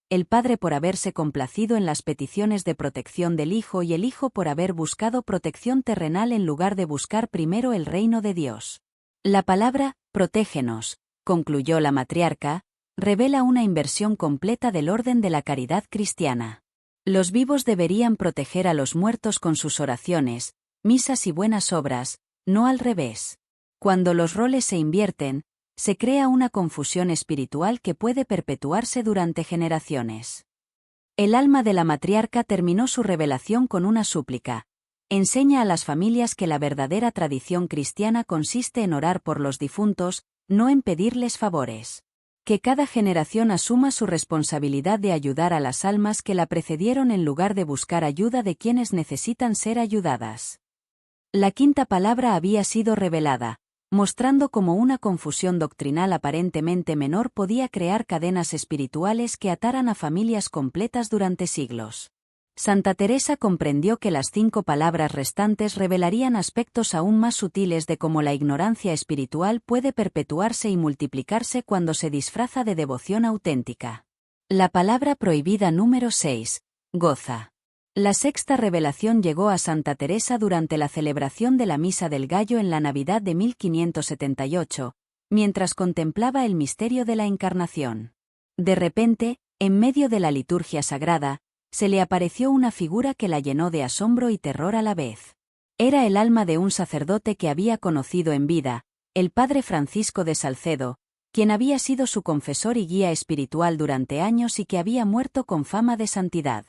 El padre por haberse complacido en las peticiones de protección del hijo y el hijo por haber buscado protección terrenal en lugar de buscar primero el reino de Dios. La palabra, protégenos, concluyó la matriarca, revela una inversión completa del orden de la caridad cristiana. Los vivos deberían proteger a los muertos con sus oraciones, misas y buenas obras, no al revés. Cuando los roles se invierten, se crea una confusión espiritual que puede perpetuarse durante generaciones. El alma de la matriarca terminó su revelación con una súplica. Enseña a las familias que la verdadera tradición cristiana consiste en orar por los difuntos, no en pedirles favores. Que cada generación asuma su responsabilidad de ayudar a las almas que la precedieron en lugar de buscar ayuda de quienes necesitan ser ayudadas. La quinta palabra había sido revelada, mostrando cómo una confusión doctrinal aparentemente menor podía crear cadenas espirituales que ataran a familias completas durante siglos. Santa Teresa comprendió que las 5 palabras restantes revelarían aspectos aún más sutiles de cómo la ignorancia espiritual puede perpetuarse y multiplicarse cuando se disfraza de devoción auténtica. La palabra prohibida número 6, goza. La sexta revelación llegó a Santa Teresa durante la celebración de la Misa del Gallo en la Navidad de 1578, mientras contemplaba el misterio de la Encarnación. De repente, en medio de la liturgia sagrada, se le apareció una figura que la llenó de asombro y terror a la vez. Era el alma de un sacerdote que había conocido en vida, el padre Francisco de Salcedo, quien había sido su confesor y guía espiritual durante años y que había muerto con fama de santidad.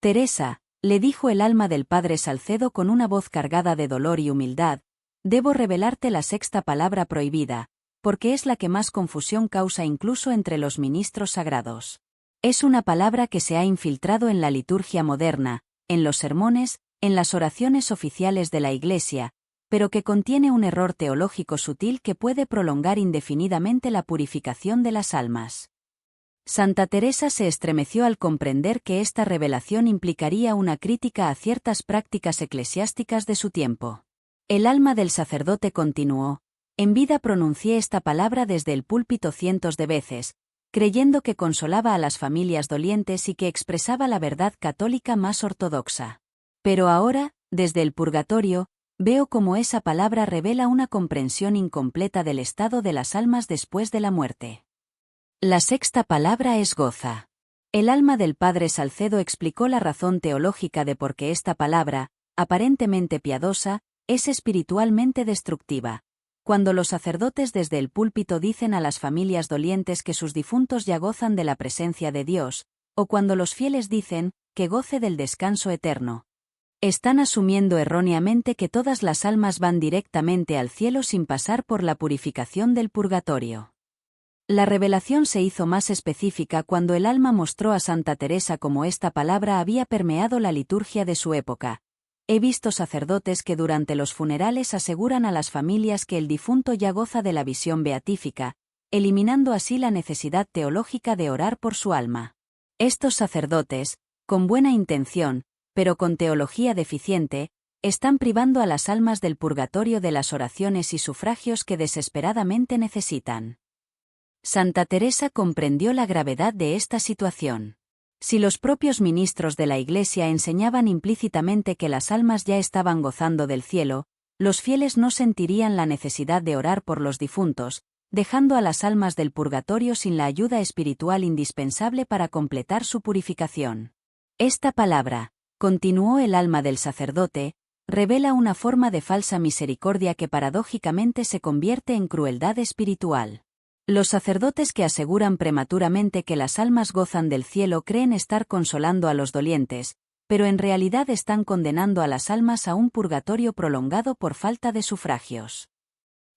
Teresa, le dijo el alma del padre Salcedo con una voz cargada de dolor y humildad, debo revelarte la sexta palabra prohibida, porque es la que más confusión causa incluso entre los ministros sagrados. Es una palabra que se ha infiltrado en la liturgia moderna, en los sermones, en las oraciones oficiales de la Iglesia, pero que contiene un error teológico sutil que puede prolongar indefinidamente la purificación de las almas. Santa Teresa se estremeció al comprender que esta revelación implicaría una crítica a ciertas prácticas eclesiásticas de su tiempo. El alma del sacerdote continuó, en vida pronuncié esta palabra desde el púlpito cientos de veces, creyendo que consolaba a las familias dolientes y que expresaba la verdad católica más ortodoxa. Pero ahora, desde el purgatorio, veo cómo esa palabra revela una comprensión incompleta del estado de las almas después de la muerte. La sexta palabra es goza. El alma del padre Salcedo explicó la razón teológica de por qué esta palabra, aparentemente piadosa, es espiritualmente destructiva. Cuando los sacerdotes desde el púlpito dicen a las familias dolientes que sus difuntos ya gozan de la presencia de Dios, o cuando los fieles dicen, que goce del descanso eterno, están asumiendo erróneamente que todas las almas van directamente al cielo sin pasar por la purificación del purgatorio. La revelación se hizo más específica cuando el alma mostró a Santa Teresa cómo esta palabra había permeado la liturgia de su época. He visto sacerdotes que durante los funerales aseguran a las familias que el difunto ya goza de la visión beatífica, eliminando así la necesidad teológica de orar por su alma. Estos sacerdotes, con buena intención, pero con teología deficiente, están privando a las almas del purgatorio de las oraciones y sufragios que desesperadamente necesitan. Santa Teresa comprendió la gravedad de esta situación. Si los propios ministros de la Iglesia enseñaban implícitamente que las almas ya estaban gozando del cielo, los fieles no sentirían la necesidad de orar por los difuntos, dejando a las almas del purgatorio sin la ayuda espiritual indispensable para completar su purificación. Esta palabra, continuó el alma del sacerdote, revela una forma de falsa misericordia que paradójicamente se convierte en crueldad espiritual. Los sacerdotes que aseguran prematuramente que las almas gozan del cielo creen estar consolando a los dolientes, pero en realidad están condenando a las almas a un purgatorio prolongado por falta de sufragios.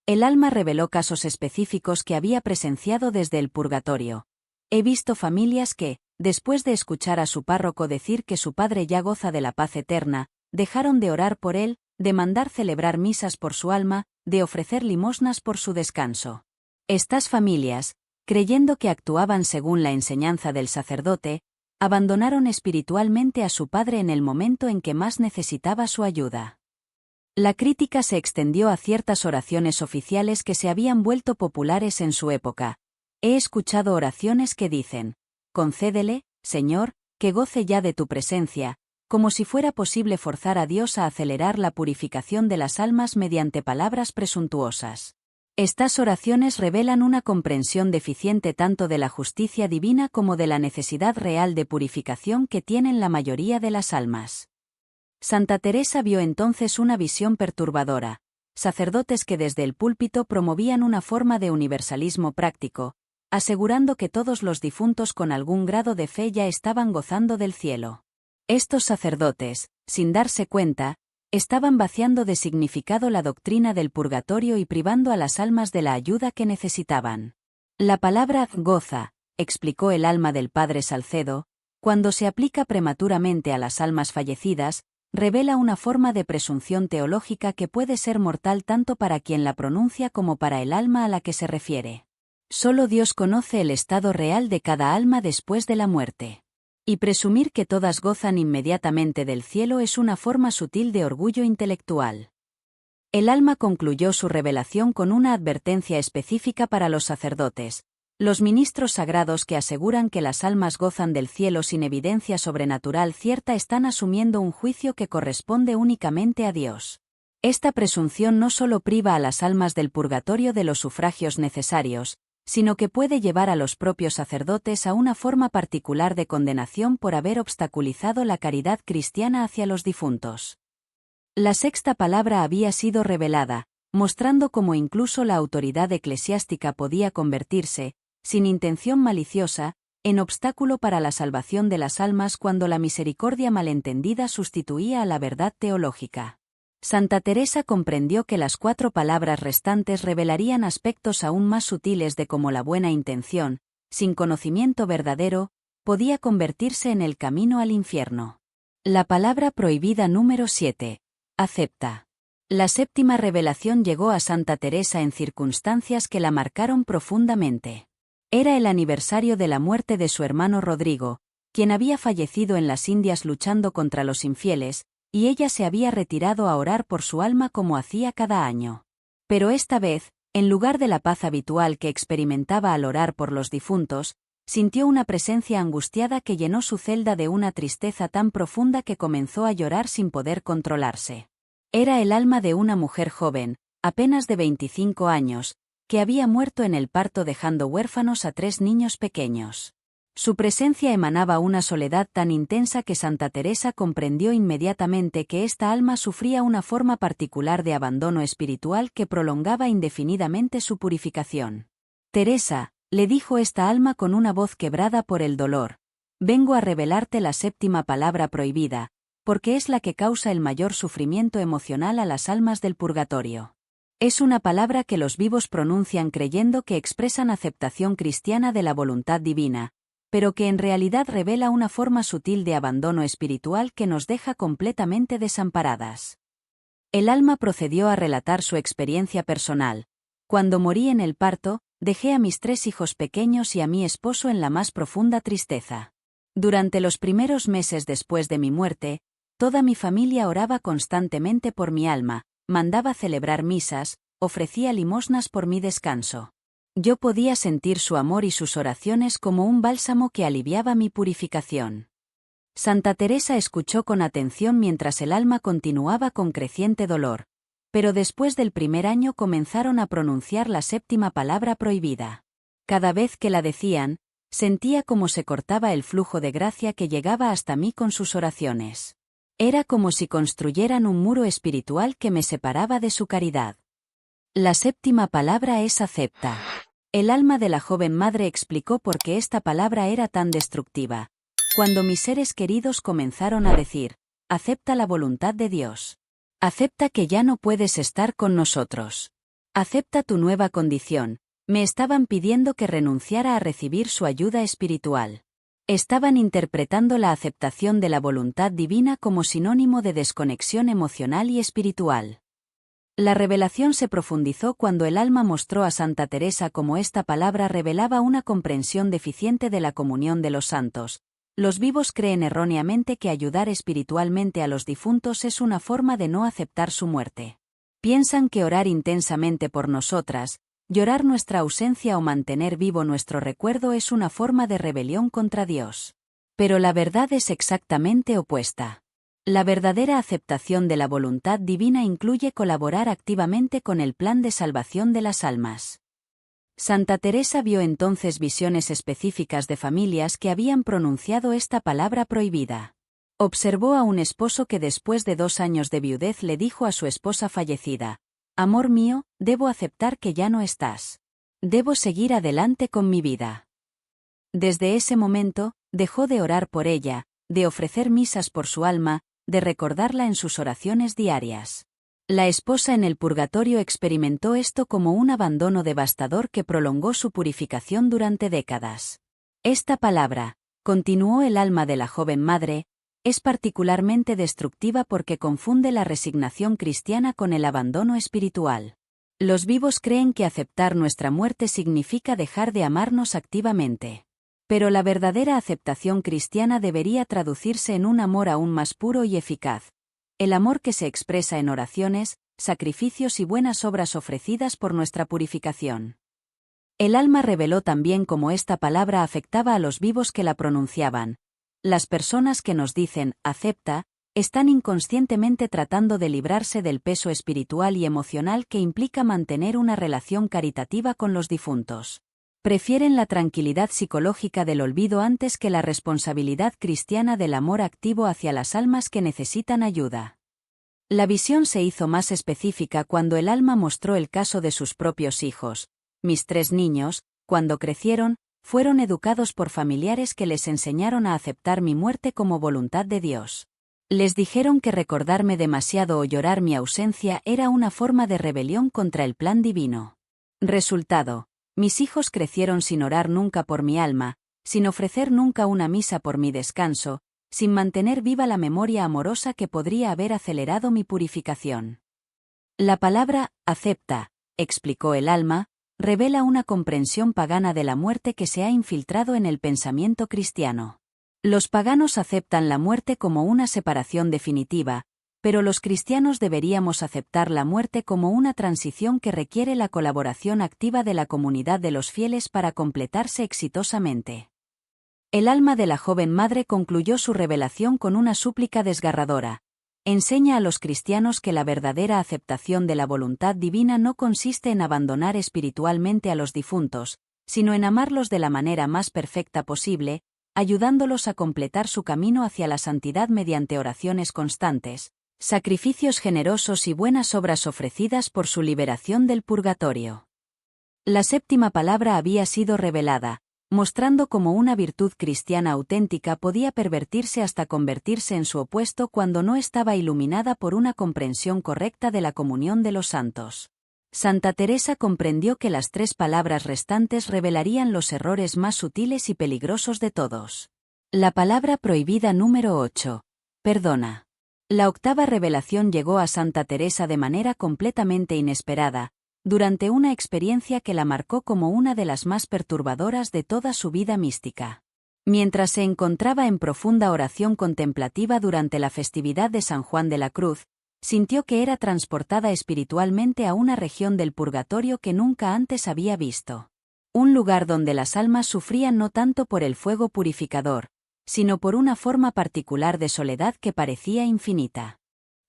El alma reveló casos específicos que había presenciado desde el purgatorio. He visto familias que, después de escuchar a su párroco decir que su padre ya goza de la paz eterna, dejaron de orar por él, de mandar celebrar misas por su alma, de ofrecer limosnas por su descanso. Estas familias, creyendo que actuaban según la enseñanza del sacerdote, abandonaron espiritualmente a su padre en el momento en que más necesitaba su ayuda. La crítica se extendió a ciertas oraciones oficiales que se habían vuelto populares en su época. He escuchado oraciones que dicen: concédele, Señor, que goce ya de tu presencia, como si fuera posible forzar a Dios a acelerar la purificación de las almas mediante palabras presuntuosas. Estas oraciones revelan una comprensión deficiente tanto de la justicia divina como de la necesidad real de purificación que tienen la mayoría de las almas. Santa Teresa vio entonces una visión perturbadora: sacerdotes que desde el púlpito promovían una forma de universalismo práctico, asegurando que todos los difuntos con algún grado de fe ya estaban gozando del cielo. Estos sacerdotes, sin darse cuenta, estaban vaciando de significado la doctrina del purgatorio y privando a las almas de la ayuda que necesitaban. La palabra goza, explicó el alma del padre Salcedo, cuando se aplica prematuramente a las almas fallecidas, revela una forma de presunción teológica que puede ser mortal tanto para quien la pronuncia como para el alma a la que se refiere. Solo Dios conoce el estado real de cada alma después de la muerte. Y presumir que todas gozan inmediatamente del cielo es una forma sutil de orgullo intelectual. El alma concluyó su revelación con una advertencia específica para los sacerdotes: los ministros sagrados que aseguran que las almas gozan del cielo sin evidencia sobrenatural cierta están asumiendo un juicio que corresponde únicamente a Dios. Esta presunción no solo priva a las almas del purgatorio de los sufragios necesarios, sino que puede llevar a los propios sacerdotes a una forma particular de condenación por haber obstaculizado la caridad cristiana hacia los difuntos. La sexta palabra había sido revelada, mostrando cómo incluso la autoridad eclesiástica podía convertirse, sin intención maliciosa, en obstáculo para la salvación de las almas cuando la misericordia malentendida sustituía a la verdad teológica. Santa Teresa comprendió que las 4 palabras restantes revelarían aspectos aún más sutiles de cómo la buena intención, sin conocimiento verdadero, podía convertirse en el camino al infierno. La palabra prohibida número 7. Acepta. La séptima revelación llegó a Santa Teresa en circunstancias que la marcaron profundamente. Era el aniversario de la muerte de su hermano Rodrigo, quien había fallecido en las Indias luchando contra los infieles, y ella se había retirado a orar por su alma como hacía cada año. Pero esta vez, en lugar de la paz habitual que experimentaba al orar por los difuntos, sintió una presencia angustiada que llenó su celda de una tristeza tan profunda que comenzó a llorar sin poder controlarse. Era el alma de una mujer joven, apenas de 25 años, que había muerto en el parto dejando huérfanos a 3 niños pequeños. Su presencia emanaba una soledad tan intensa que Santa Teresa comprendió inmediatamente que esta alma sufría una forma particular de abandono espiritual que prolongaba indefinidamente su purificación. Teresa, le dijo esta alma con una voz quebrada por el dolor, vengo a revelarte la séptima palabra prohibida, porque es la que causa el mayor sufrimiento emocional a las almas del purgatorio. Es una palabra que los vivos pronuncian creyendo que expresan aceptación cristiana de la voluntad divina, pero que en realidad revela una forma sutil de abandono espiritual que nos deja completamente desamparadas. El alma procedió a relatar su experiencia personal. Cuando morí en el parto, dejé a mis 3 hijos pequeños y a mi esposo en la más profunda tristeza. Durante los primeros meses después de mi muerte, toda mi familia oraba constantemente por mi alma, mandaba celebrar misas, ofrecía limosnas por mi descanso. Yo podía sentir su amor y sus oraciones como un bálsamo que aliviaba mi purificación. Santa Teresa escuchó con atención mientras el alma continuaba con creciente dolor, pero después del primer año comenzaron a pronunciar la séptima palabra prohibida. Cada vez que la decían, sentía como se cortaba el flujo de gracia que llegaba hasta mí con sus oraciones. Era como si construyeran un muro espiritual que me separaba de su caridad. La séptima palabra es acepta. El alma de la joven madre explicó por qué esta palabra era tan destructiva. Cuando mis seres queridos comenzaron a decir, acepta la voluntad de Dios. Acepta que ya no puedes estar con nosotros. Acepta tu nueva condición. Me estaban pidiendo que renunciara a recibir su ayuda espiritual. Estaban interpretando la aceptación de la voluntad divina como sinónimo de desconexión emocional y espiritual. La revelación se profundizó cuando el alma mostró a Santa Teresa cómo esta palabra revelaba una comprensión deficiente de la comunión de los santos. Los vivos creen erróneamente que ayudar espiritualmente a los difuntos es una forma de no aceptar su muerte. Piensan que orar intensamente por nosotras, llorar nuestra ausencia o mantener vivo nuestro recuerdo es una forma de rebelión contra Dios. Pero la verdad es exactamente opuesta. La verdadera aceptación de la voluntad divina incluye colaborar activamente con el plan de salvación de las almas. Santa Teresa vio entonces visiones específicas de familias que habían pronunciado esta palabra prohibida. Observó a un esposo que después de 2 años de viudez le dijo a su esposa fallecida, «Amor mío, debo aceptar que ya no estás. Debo seguir adelante con mi vida». Desde ese momento, dejó de orar por ella, de ofrecer misas por su alma, de recordarla en sus oraciones diarias. La esposa en el purgatorio experimentó esto como un abandono devastador que prolongó su purificación durante décadas. Esta palabra, continuó el alma de la joven madre, es particularmente destructiva porque confunde la resignación cristiana con el abandono espiritual. Los vivos creen que aceptar nuestra muerte significa dejar de amarnos activamente. Pero la verdadera aceptación cristiana debería traducirse en un amor aún más puro y eficaz. El amor que se expresa en oraciones, sacrificios y buenas obras ofrecidas por nuestra purificación. El alma reveló también cómo esta palabra afectaba a los vivos que la pronunciaban. Las personas que nos dicen, acepta, están inconscientemente tratando de librarse del peso espiritual y emocional que implica mantener una relación caritativa con los difuntos. Prefieren la tranquilidad psicológica del olvido antes que la responsabilidad cristiana del amor activo hacia las almas que necesitan ayuda. La visión se hizo más específica cuando el alma mostró el caso de sus propios hijos. Mis 3 niños, cuando crecieron, fueron educados por familiares que les enseñaron a aceptar mi muerte como voluntad de Dios. Les dijeron que recordarme demasiado o llorar mi ausencia era una forma de rebelión contra el plan divino. Resultado: mis hijos crecieron sin orar nunca por mi alma, sin ofrecer nunca una misa por mi descanso, sin mantener viva la memoria amorosa que podría haber acelerado mi purificación. La palabra, acepta, explicó el alma, revela una comprensión pagana de la muerte que se ha infiltrado en el pensamiento cristiano. Los paganos aceptan la muerte como una separación definitiva, pero los cristianos deberíamos aceptar la muerte como una transición que requiere la colaboración activa de la comunidad de los fieles para completarse exitosamente. El alma de la joven madre concluyó su revelación con una súplica desgarradora. Enseña a los cristianos que la verdadera aceptación de la voluntad divina no consiste en abandonar espiritualmente a los difuntos, sino en amarlos de la manera más perfecta posible, ayudándolos a completar su camino hacia la santidad mediante oraciones constantes, sacrificios generosos y buenas obras ofrecidas por su liberación del purgatorio. La séptima palabra había sido revelada, mostrando cómo una virtud cristiana auténtica podía pervertirse hasta convertirse en su opuesto cuando no estaba iluminada por una comprensión correcta de la comunión de los santos. Santa Teresa comprendió que las 3 palabras restantes revelarían los errores más sutiles y peligrosos de todos. La palabra prohibida número 8. Perdona. La 8ª revelación llegó a Santa Teresa de manera completamente inesperada, durante una experiencia que la marcó como una de las más perturbadoras de toda su vida mística. Mientras se encontraba en profunda oración contemplativa durante la festividad de San Juan de la Cruz, sintió que era transportada espiritualmente a una región del purgatorio que nunca antes había visto. Un lugar donde las almas sufrían no tanto por el fuego purificador, sino por una forma particular de soledad que parecía infinita.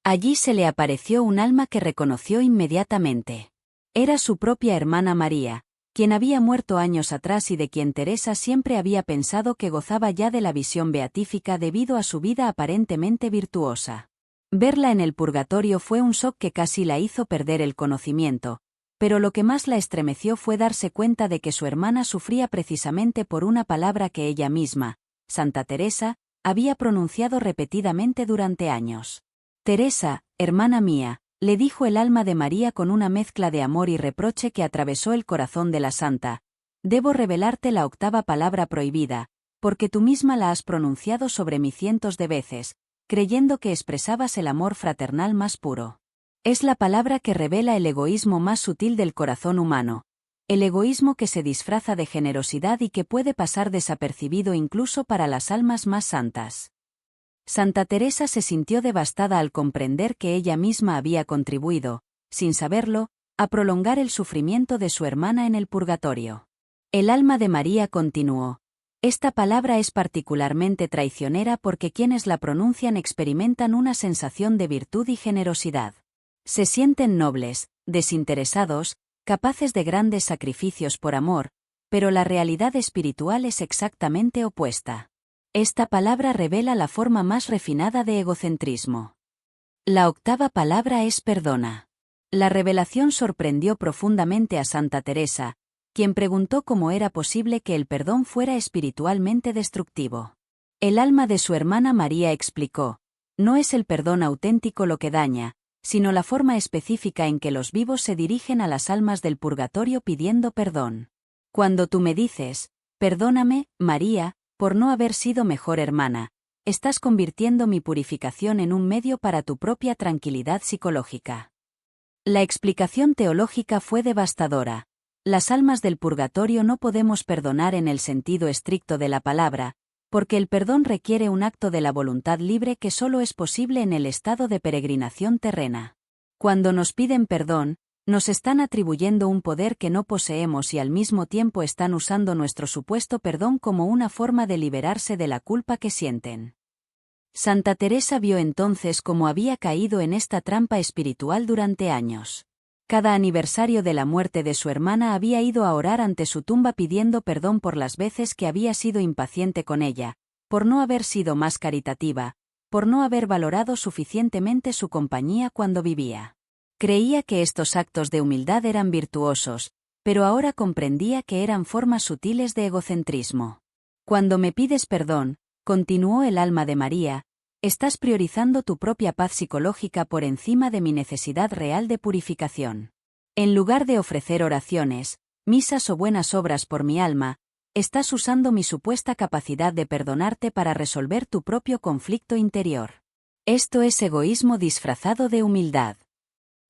Allí se le apareció un alma que reconoció inmediatamente. Era su propia hermana María, quien había muerto años atrás y de quien Teresa siempre había pensado que gozaba ya de la visión beatífica debido a su vida aparentemente virtuosa. Verla en el purgatorio fue un shock que casi la hizo perder el conocimiento, pero lo que más la estremeció fue darse cuenta de que su hermana sufría precisamente por una palabra que ella misma, Santa Teresa, había pronunciado repetidamente durante años. «Teresa, hermana mía», le dijo el alma de María con una mezcla de amor y reproche que atravesó el corazón de la santa. «Debo revelarte la octava palabra prohibida, porque tú misma la has pronunciado sobre mí cientos de veces, creyendo que expresabas el amor fraternal más puro. Es la palabra que revela el egoísmo más sutil del corazón humano, el egoísmo que se disfraza de generosidad y que puede pasar desapercibido incluso para las almas más santas». Santa Teresa se sintió devastada al comprender que ella misma había contribuido, sin saberlo, a prolongar el sufrimiento de su hermana en el purgatorio. El alma de María continuó: «Esta palabra es particularmente traicionera porque quienes la pronuncian experimentan una sensación de virtud y generosidad. Se sienten nobles, desinteresados, capaces de grandes sacrificios por amor, pero la realidad espiritual es exactamente opuesta. Esta palabra revela la forma más refinada de egocentrismo. La octava palabra es perdona». La revelación sorprendió profundamente a Santa Teresa, quien preguntó cómo era posible que el perdón fuera espiritualmente destructivo. El alma de su hermana María explicó: «No es el perdón auténtico lo que daña, sino la forma específica en que los vivos se dirigen a las almas del purgatorio pidiendo perdón. Cuando tú me dices, perdóname, María, por no haber sido mejor hermana, estás convirtiendo mi purificación en un medio para tu propia tranquilidad psicológica». La explicación teológica fue devastadora. Las almas del purgatorio no podemos perdonar en el sentido estricto de la palabra, porque el perdón requiere un acto de la voluntad libre que solo es posible en el estado de peregrinación terrena. Cuando nos piden perdón, nos están atribuyendo un poder que no poseemos y al mismo tiempo están usando nuestro supuesto perdón como una forma de liberarse de la culpa que sienten. Santa Teresa vio entonces cómo había caído en esta trampa espiritual durante años. Cada aniversario de la muerte de su hermana había ido a orar ante su tumba pidiendo perdón por las veces que había sido impaciente con ella, por no haber sido más caritativa, por no haber valorado suficientemente su compañía cuando vivía. Creía que estos actos de humildad eran virtuosos, pero ahora comprendía que eran formas sutiles de egocentrismo. «Cuando me pides perdón», continuó el alma de María, «estás priorizando tu propia paz psicológica por encima de mi necesidad real de purificación. En lugar de ofrecer oraciones, misas o buenas obras por mi alma, estás usando mi supuesta capacidad de perdonarte para resolver tu propio conflicto interior. Esto es egoísmo disfrazado de humildad».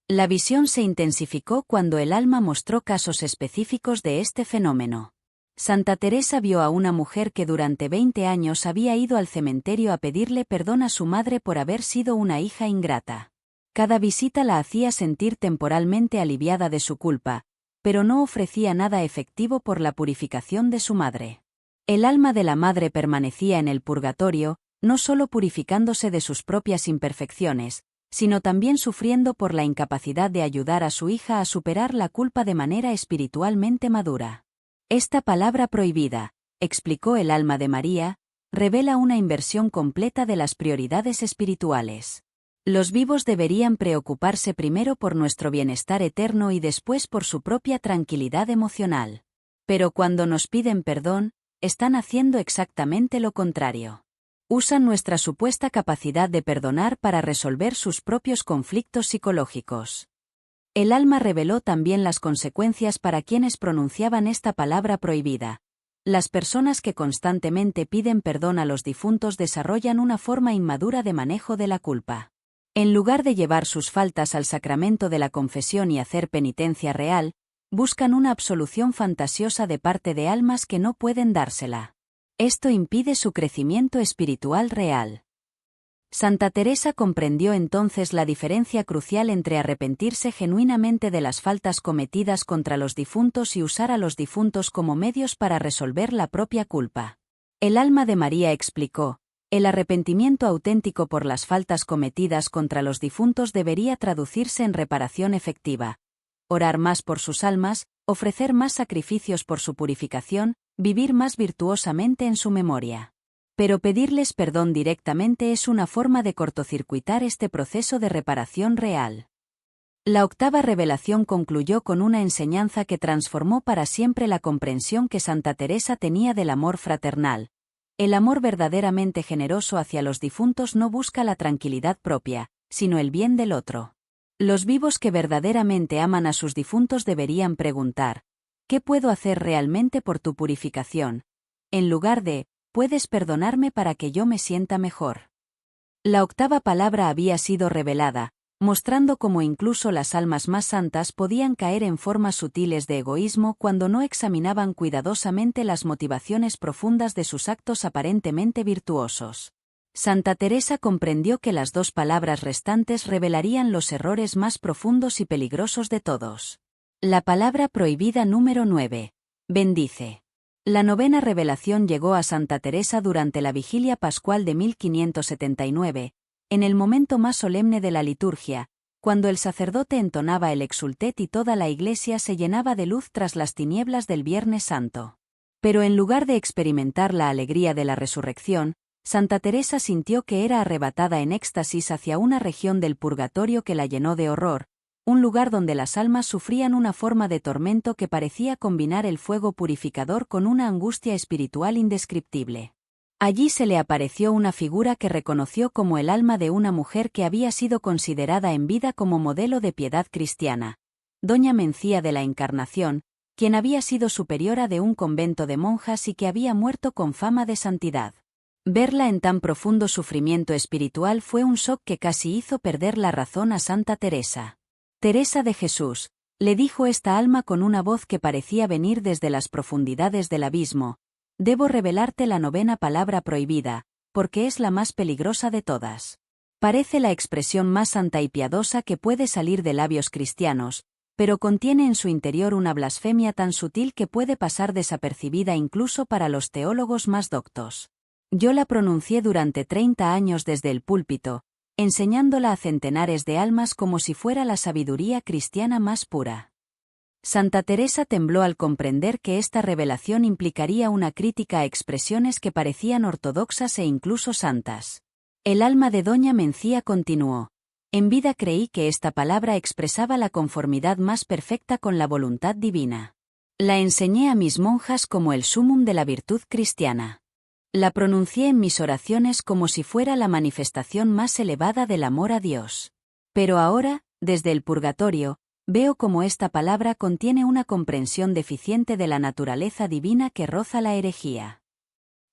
La visión se intensificó cuando el alma mostró casos específicos de este fenómeno. Santa Teresa vio a una mujer que durante 20 años había ido al cementerio a pedirle perdón a su madre por haber sido una hija ingrata. Cada visita la hacía sentir temporalmente aliviada de su culpa, pero no ofrecía nada efectivo por la purificación de su madre. El alma de la madre permanecía en el purgatorio, no solo purificándose de sus propias imperfecciones, sino también sufriendo por la incapacidad de ayudar a su hija a superar la culpa de manera espiritualmente madura. «Esta palabra prohibida», explicó el alma de María, revela una inversión completa de las prioridades espirituales. Los vivos deberían preocuparse primero por nuestro bienestar eterno y después por su propia tranquilidad emocional. Pero cuando nos piden perdón, están haciendo exactamente lo contrario. Usan nuestra supuesta capacidad de perdonar para resolver sus propios conflictos psicológicos. El alma reveló también las consecuencias para quienes pronunciaban esta palabra prohibida. Las personas que constantemente piden perdón a los difuntos desarrollan una forma inmadura de manejo de la culpa. En lugar de llevar sus faltas al sacramento de la confesión y hacer penitencia real, buscan una absolución fantasiosa de parte de almas que no pueden dársela. Esto impide su crecimiento espiritual real. Santa Teresa comprendió entonces la diferencia crucial entre arrepentirse genuinamente de las faltas cometidas contra los difuntos y usar a los difuntos como medios para resolver la propia culpa. El alma de María explicó: el arrepentimiento auténtico por las faltas cometidas contra los difuntos debería traducirse en reparación efectiva. Orar más por sus almas, ofrecer más sacrificios por su purificación, vivir más virtuosamente en su memoria. Pero pedirles perdón directamente es una forma de cortocircuitar este proceso de reparación real. La octava revelación concluyó con una enseñanza que transformó para siempre la comprensión que Santa Teresa tenía del amor fraternal. El amor verdaderamente generoso hacia los difuntos no busca la tranquilidad propia, sino el bien del otro. Los vivos que verdaderamente aman a sus difuntos deberían preguntar: ¿qué puedo hacer realmente por tu purificación? En lugar de: ¿puedes perdonarme para que yo me sienta mejor? La octava palabra había sido revelada, mostrando cómo incluso las almas más santas podían caer en formas sutiles de egoísmo cuando no examinaban cuidadosamente las motivaciones profundas de sus actos aparentemente virtuosos. Santa Teresa comprendió que las dos palabras restantes revelarían los errores más profundos y peligrosos de todos. La palabra prohibida número 9. Bendice. La novena revelación llegó a Santa Teresa durante la vigilia pascual de 1579, en el momento más solemne de la liturgia, cuando el sacerdote entonaba el exultet y toda la iglesia se llenaba de luz tras las tinieblas del Viernes Santo. Pero en lugar de experimentar la alegría de la resurrección, Santa Teresa sintió que era arrebatada en éxtasis hacia una región del purgatorio que la llenó de horror, un lugar donde las almas sufrían una forma de tormento que parecía combinar el fuego purificador con una angustia espiritual indescriptible. Allí se le apareció una figura que reconoció como el alma de una mujer que había sido considerada en vida como modelo de piedad cristiana, doña Mencía de la Encarnación, quien había sido superiora de un convento de monjas y que había muerto con fama de santidad. Verla en tan profundo sufrimiento espiritual fue un shock que casi hizo perder la razón a Santa Teresa. «Teresa de Jesús», le dijo esta alma con una voz que parecía venir desde las profundidades del abismo, «debo revelarte la novena palabra prohibida, porque es la más peligrosa de todas. Parece la expresión más santa y piadosa que puede salir de labios cristianos, pero contiene en su interior una blasfemia tan sutil que puede pasar desapercibida incluso para los teólogos más doctos. Yo la pronuncié durante 30 años desde el púlpito, enseñándola a centenares de almas como si fuera la sabiduría cristiana más pura». Santa Teresa tembló al comprender que esta revelación implicaría una crítica a expresiones que parecían ortodoxas e incluso santas. El alma de doña Mencía continuó: «En vida creí que esta palabra expresaba la conformidad más perfecta con la voluntad divina. La enseñé a mis monjas como el sumum de la virtud cristiana. La pronuncié en mis oraciones como si fuera la manifestación más elevada del amor a Dios. Pero ahora, desde el purgatorio, veo cómo esta palabra contiene una comprensión deficiente de la naturaleza divina que roza la herejía.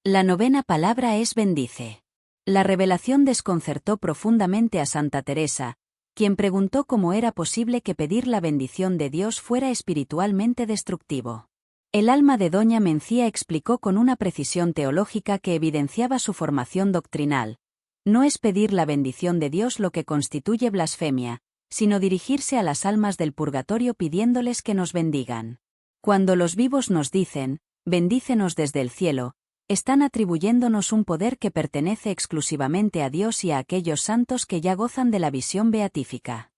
La novena palabra es bendice». La revelación desconcertó profundamente a Santa Teresa, quien preguntó cómo era posible que pedir la bendición de Dios fuera espiritualmente destructivo. El alma de doña Mencía explicó con una precisión teológica que evidenciaba su formación doctrinal: no es pedir la bendición de Dios lo que constituye blasfemia, sino dirigirse a las almas del purgatorio pidiéndoles que nos bendigan. Cuando los vivos nos dicen, bendícenos desde el cielo, están atribuyéndonos un poder que pertenece exclusivamente a Dios y a aquellos santos que ya gozan de la visión beatífica.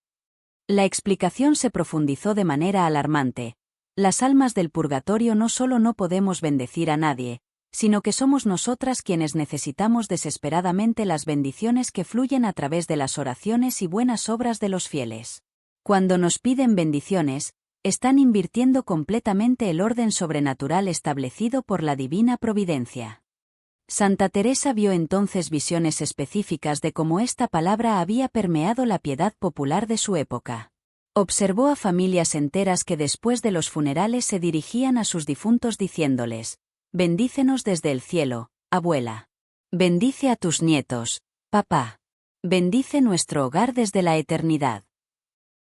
La explicación se profundizó de manera alarmante. Las almas del purgatorio no solo no podemos bendecir a nadie, sino que somos nosotras quienes necesitamos desesperadamente las bendiciones que fluyen a través de las oraciones y buenas obras de los fieles. Cuando nos piden bendiciones, están invirtiendo completamente el orden sobrenatural establecido por la divina providencia. Santa Teresa vio entonces visiones específicas de cómo esta palabra había permeado la piedad popular de su época. Observó a familias enteras que después de los funerales se dirigían a sus difuntos diciéndoles: «Bendícenos desde el cielo, abuela. Bendice a tus nietos, papá. Bendice nuestro hogar desde la eternidad».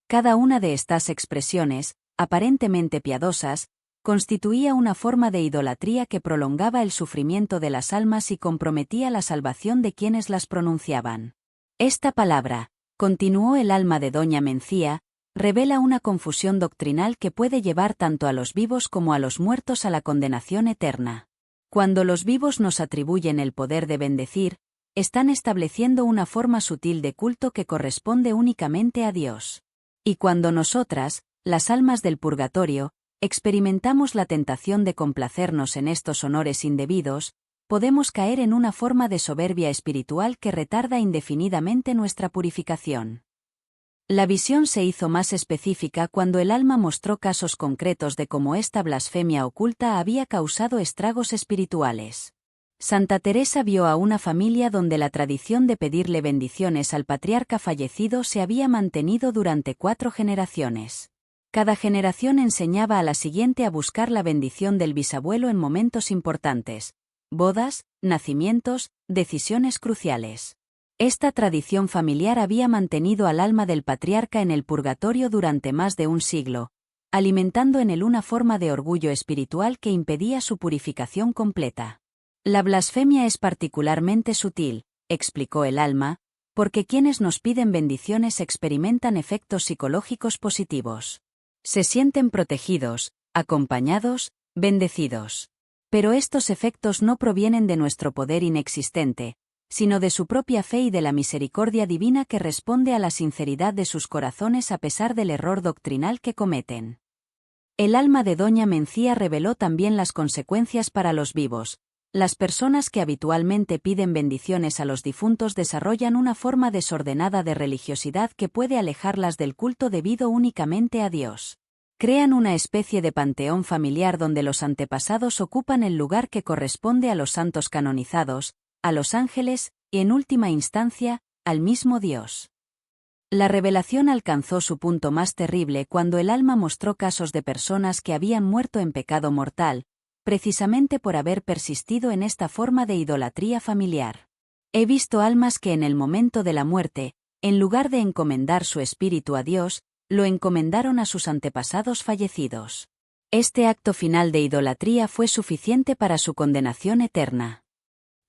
Cada una de estas expresiones, aparentemente piadosas, constituía una forma de idolatría que prolongaba el sufrimiento de las almas y comprometía la salvación de quienes las pronunciaban. Esta palabra, continuó el alma de doña Mencía, revela una confusión doctrinal que puede llevar tanto a los vivos como a los muertos a la condenación eterna. Cuando los vivos nos atribuyen el poder de bendecir, están estableciendo una forma sutil de culto que corresponde únicamente a Dios. Y cuando nosotras, las almas del purgatorio, experimentamos la tentación de complacernos en estos honores indebidos, podemos caer en una forma de soberbia espiritual que retarda indefinidamente nuestra purificación. La visión se hizo más específica cuando el alma mostró casos concretos de cómo esta blasfemia oculta había causado estragos espirituales. Santa Teresa vio a una familia donde la tradición de pedirle bendiciones al patriarca fallecido se había mantenido durante 4 generaciones. Cada generación enseñaba a la siguiente a buscar la bendición del bisabuelo en momentos importantes: bodas, nacimientos, decisiones cruciales. Esta tradición familiar había mantenido al alma del patriarca en el purgatorio durante más de un siglo, alimentando en él una forma de orgullo espiritual que impedía su purificación completa. La blasfemia es particularmente sutil, explicó el alma, porque quienes nos piden bendiciones experimentan efectos psicológicos positivos. Se sienten protegidos, acompañados, bendecidos. Pero estos efectos no provienen de nuestro poder inexistente, sino de su propia fe y de la misericordia divina que responde a la sinceridad de sus corazones a pesar del error doctrinal que cometen. El alma de Doña Mencía reveló también las consecuencias para los vivos. Las personas que habitualmente piden bendiciones a los difuntos desarrollan una forma desordenada de religiosidad que puede alejarlas del culto debido únicamente a Dios. Crean una especie de panteón familiar donde los antepasados ocupan el lugar que corresponde a los santos canonizados, a los ángeles, y en última instancia, al mismo Dios. La revelación alcanzó su punto más terrible cuando el alma mostró casos de personas que habían muerto en pecado mortal, precisamente por haber persistido en esta forma de idolatría familiar. He visto almas que en el momento de la muerte, en lugar de encomendar su espíritu a Dios, lo encomendaron a sus antepasados fallecidos. Este acto final de idolatría fue suficiente para su condenación eterna.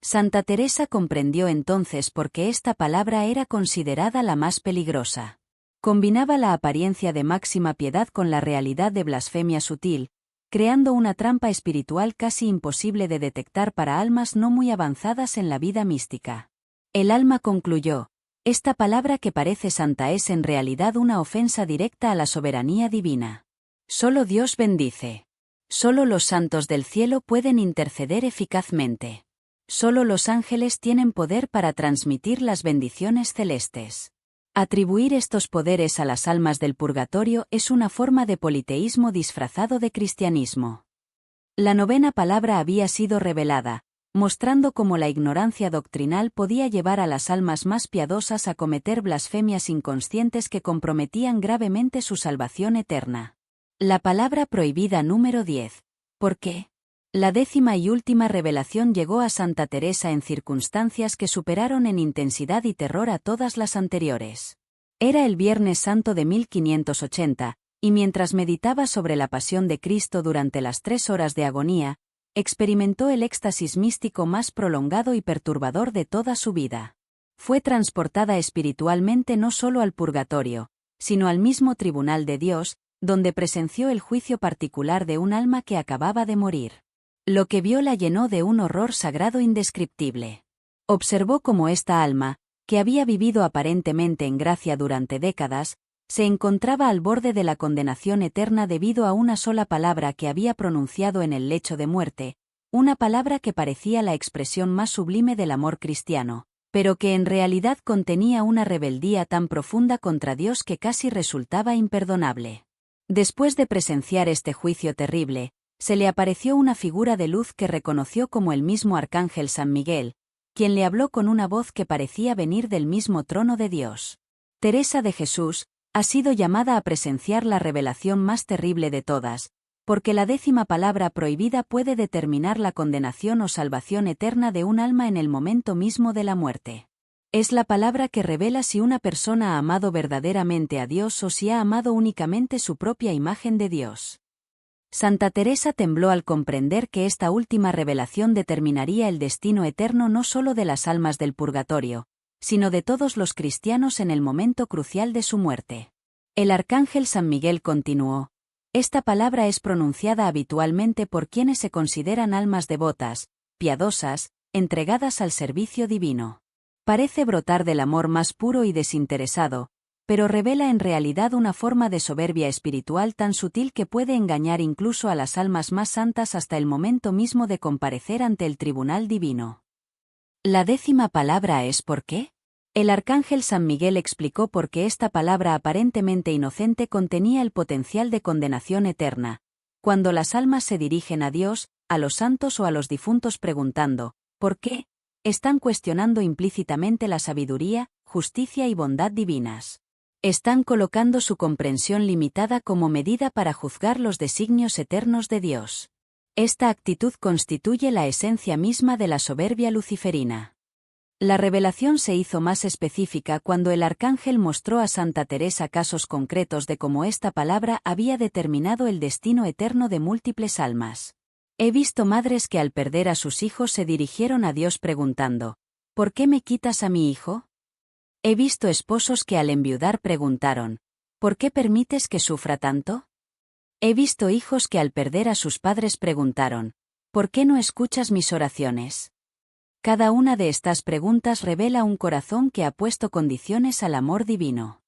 Santa Teresa comprendió entonces por qué esta palabra era considerada la más peligrosa. Combinaba la apariencia de máxima piedad con la realidad de blasfemia sutil, creando una trampa espiritual casi imposible de detectar para almas no muy avanzadas en la vida mística. El alma concluyó: esta palabra que parece santa es en realidad una ofensa directa a la soberanía divina. Solo Dios bendice. Solo los santos del cielo pueden interceder eficazmente. Solo los ángeles tienen poder para transmitir las bendiciones celestes. Atribuir estos poderes a las almas del purgatorio es una forma de politeísmo disfrazado de cristianismo. La 9ª palabra había sido revelada, mostrando cómo la ignorancia doctrinal podía llevar a las almas más piadosas a cometer blasfemias inconscientes que comprometían gravemente su salvación eterna. La palabra prohibida número 10. ¿Por qué? La 10ª y última revelación llegó a Santa Teresa en circunstancias que superaron en intensidad y terror a todas las anteriores. Era el Viernes Santo de 1580, y mientras meditaba sobre la pasión de Cristo durante las 3 horas de agonía, experimentó el éxtasis místico más prolongado y perturbador de toda su vida. Fue transportada espiritualmente no solo al purgatorio, sino al mismo tribunal de Dios, donde presenció el juicio particular de un alma que acababa de morir. Lo que vio la llenó de un horror sagrado indescriptible. Observó cómo esta alma, que había vivido aparentemente en gracia durante décadas, se encontraba al borde de la condenación eterna debido a una sola palabra que había pronunciado en el lecho de muerte, una palabra que parecía la expresión más sublime del amor cristiano, pero que en realidad contenía una rebeldía tan profunda contra Dios que casi resultaba imperdonable. Después de presenciar este juicio terrible, se le apareció una figura de luz que reconoció como el mismo arcángel San Miguel, quien le habló con una voz que parecía venir del mismo trono de Dios. Teresa de Jesús ha sido llamada a presenciar la revelación más terrible de todas, porque la 10ª palabra prohibida puede determinar la condenación o salvación eterna de un alma en el momento mismo de la muerte. Es la palabra que revela si una persona ha amado verdaderamente a Dios o si ha amado únicamente su propia imagen de Dios. Santa Teresa tembló al comprender que esta última revelación determinaría el destino eterno no solo de las almas del purgatorio, sino de todos los cristianos en el momento crucial de su muerte. El arcángel San Miguel continuó: esta palabra es pronunciada habitualmente por quienes se consideran almas devotas, piadosas, entregadas al servicio divino. Parece brotar del amor más puro y desinteresado, pero revela en realidad una forma de soberbia espiritual tan sutil que puede engañar incluso a las almas más santas hasta el momento mismo de comparecer ante el tribunal divino. La 10ª palabra es ¿por qué? El arcángel San Miguel explicó por qué esta palabra aparentemente inocente contenía el potencial de condenación eterna. Cuando las almas se dirigen a Dios, a los santos o a los difuntos preguntando, ¿por qué?, están cuestionando implícitamente la sabiduría, justicia y bondad divinas. Están colocando su comprensión limitada como medida para juzgar los designios eternos de Dios. Esta actitud constituye la esencia misma de la soberbia luciferina. La revelación se hizo más específica cuando el arcángel mostró a Santa Teresa casos concretos de cómo esta palabra había determinado el destino eterno de múltiples almas. He visto madres que al perder a sus hijos se dirigieron a Dios preguntando, ¿por qué me quitas a mi hijo? He visto esposos que al enviudar preguntaron, ¿por qué permites que sufra tanto? He visto hijos que al perder a sus padres preguntaron, ¿por qué no escuchas mis oraciones? Cada una de estas preguntas revela un corazón que ha puesto condiciones al amor divino.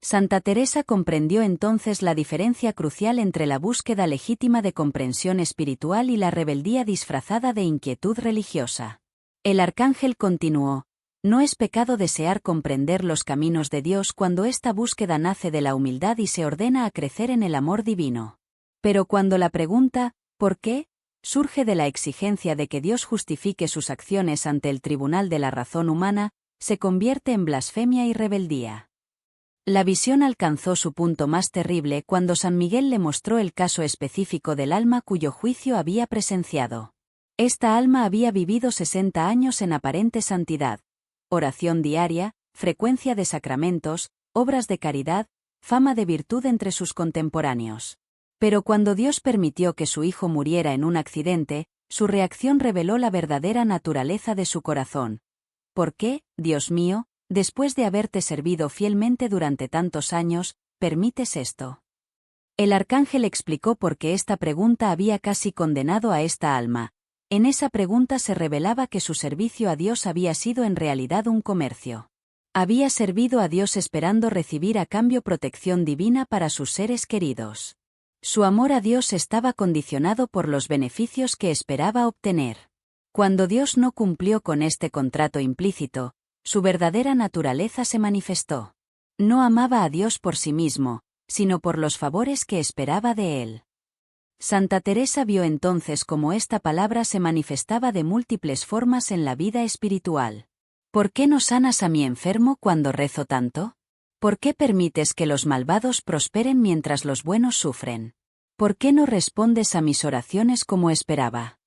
Santa Teresa comprendió entonces la diferencia crucial entre la búsqueda legítima de comprensión espiritual y la rebeldía disfrazada de inquietud religiosa. El arcángel continuó, no es pecado desear comprender los caminos de Dios cuando esta búsqueda nace de la humildad y se ordena a crecer en el amor divino. Pero cuando la pregunta, ¿por qué?, surge de la exigencia de que Dios justifique sus acciones ante el tribunal de la razón humana, se convierte en blasfemia y rebeldía. La visión alcanzó su punto más terrible cuando San Miguel le mostró el caso específico del alma cuyo juicio había presenciado. Esta alma había vivido 60 años en aparente santidad, oración diaria, frecuencia de sacramentos, obras de caridad, fama de virtud entre sus contemporáneos. Pero cuando Dios permitió que su hijo muriera en un accidente, su reacción reveló la verdadera naturaleza de su corazón. ¿Por qué, Dios mío, después de haberte servido fielmente durante tantos años, permites esto? El arcángel explicó por qué esta pregunta había casi condenado a esta alma. En esa pregunta se revelaba que su servicio a Dios había sido en realidad un comercio. Había servido a Dios esperando recibir a cambio protección divina para sus seres queridos. Su amor a Dios estaba condicionado por los beneficios que esperaba obtener. Cuando Dios no cumplió con este contrato implícito, su verdadera naturaleza se manifestó. No amaba a Dios por sí mismo, sino por los favores que esperaba de él. Santa Teresa vio entonces cómo esta palabra se manifestaba de múltiples formas en la vida espiritual. ¿Por qué no sanas a mi enfermo cuando rezo tanto? ¿Por qué permites que los malvados prosperen mientras los buenos sufren? ¿Por qué no respondes a mis oraciones como esperaba?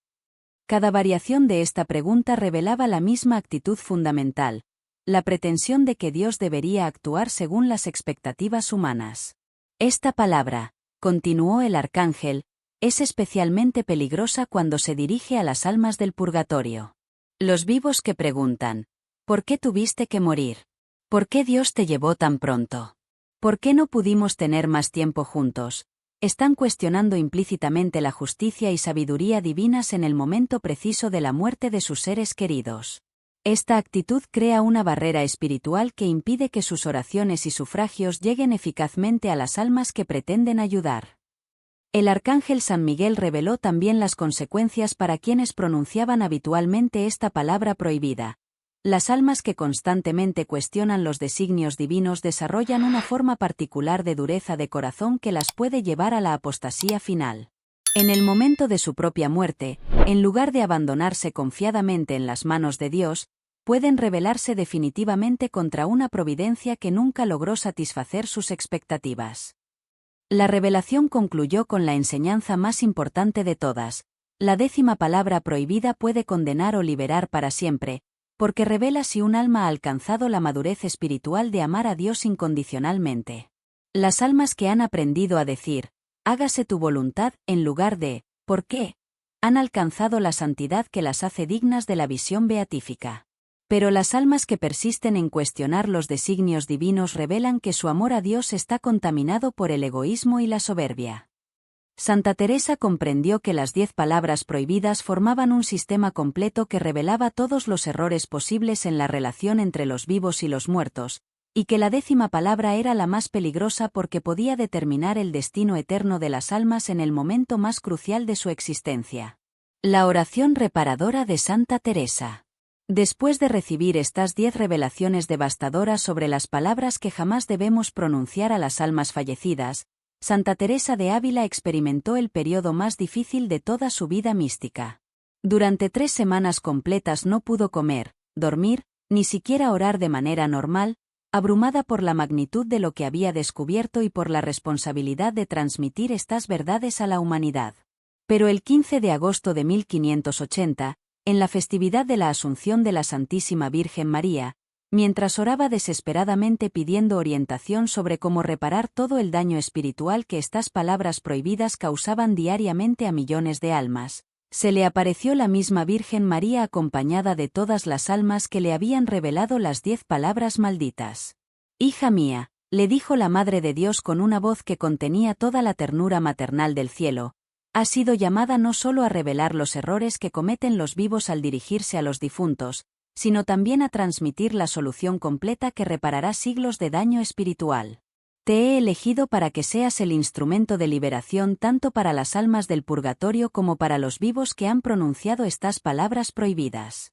Cada variación de esta pregunta revelaba la misma actitud fundamental, la pretensión de que Dios debería actuar según las expectativas humanas. Esta palabra, continuó el arcángel, es especialmente peligrosa cuando se dirige a las almas del purgatorio. Los vivos que preguntan, ¿por qué tuviste que morir? ¿Por qué Dios te llevó tan pronto? ¿Por qué no pudimos tener más tiempo juntos? Están cuestionando implícitamente la justicia y sabiduría divinas en el momento preciso de la muerte de sus seres queridos. Esta actitud crea una barrera espiritual que impide que sus oraciones y sufragios lleguen eficazmente a las almas que pretenden ayudar. El arcángel San Miguel reveló también las consecuencias para quienes pronunciaban habitualmente esta palabra prohibida. Las almas que constantemente cuestionan los designios divinos desarrollan una forma particular de dureza de corazón que las puede llevar a la apostasía final. En el momento de su propia muerte, en lugar de abandonarse confiadamente en las manos de Dios, pueden rebelarse definitivamente contra una providencia que nunca logró satisfacer sus expectativas. La revelación concluyó con la enseñanza más importante de todas. La 10ª palabra prohibida puede condenar o liberar para siempre, porque revela si un alma ha alcanzado la madurez espiritual de amar a Dios incondicionalmente. Las almas que han aprendido a decir, hágase tu voluntad, en lugar de, ¿por qué?, han alcanzado la santidad que las hace dignas de la visión beatífica. Pero las almas que persisten en cuestionar los designios divinos revelan que su amor a Dios está contaminado por el egoísmo y la soberbia. Santa Teresa comprendió que las 10 palabras prohibidas formaban un sistema completo que revelaba todos los errores posibles en la relación entre los vivos y los muertos, y que la 10ª palabra era la más peligrosa porque podía determinar el destino eterno de las almas en el momento más crucial de su existencia. La oración reparadora de Santa Teresa. Después de recibir estas 10 revelaciones devastadoras sobre las palabras que jamás debemos pronunciar a las almas fallecidas, Santa Teresa de Ávila experimentó el periodo más difícil de toda su vida mística. Durante 3 semanas completas no pudo comer, dormir, ni siquiera orar de manera normal, abrumada por la magnitud de lo que había descubierto y por la responsabilidad de transmitir estas verdades a la humanidad. Pero el 15 de agosto de 1580, en la festividad de la Asunción de la Santísima Virgen María, mientras oraba desesperadamente pidiendo orientación sobre cómo reparar todo el daño espiritual que estas palabras prohibidas causaban diariamente a millones de almas, se le apareció la misma Virgen María acompañada de todas las almas que le habían revelado las 10 palabras malditas. «Hija mía», le dijo la Madre de Dios con una voz que contenía toda la ternura maternal del cielo, «has sido llamada no solo a revelar los errores que cometen los vivos al dirigirse a los difuntos, sino también a transmitir la solución completa que reparará siglos de daño espiritual. Te he elegido para que seas el instrumento de liberación tanto para las almas del purgatorio como para los vivos que han pronunciado estas palabras prohibidas».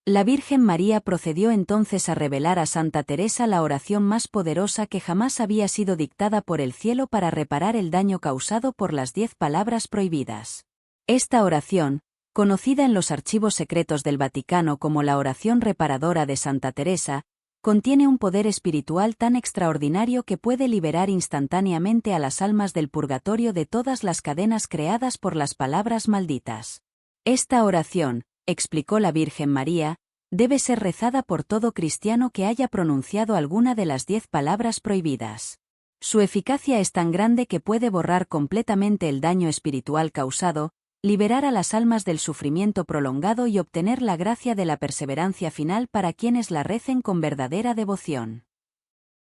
La Virgen María procedió entonces a revelar a Santa Teresa la oración más poderosa que jamás había sido dictada por el cielo para reparar el daño causado por las 10 palabras prohibidas. Esta oración, conocida en los archivos secretos del Vaticano como la oración reparadora de Santa Teresa, contiene un poder espiritual tan extraordinario que puede liberar instantáneamente a las almas del purgatorio de todas las cadenas creadas por las palabras malditas. Esta oración, explicó la Virgen María, debe ser rezada por todo cristiano que haya pronunciado alguna de las 10 palabras prohibidas. Su eficacia es tan grande que puede borrar completamente el daño espiritual causado, liberar a las almas del sufrimiento prolongado y obtener la gracia de la perseverancia final para quienes la recen con verdadera devoción.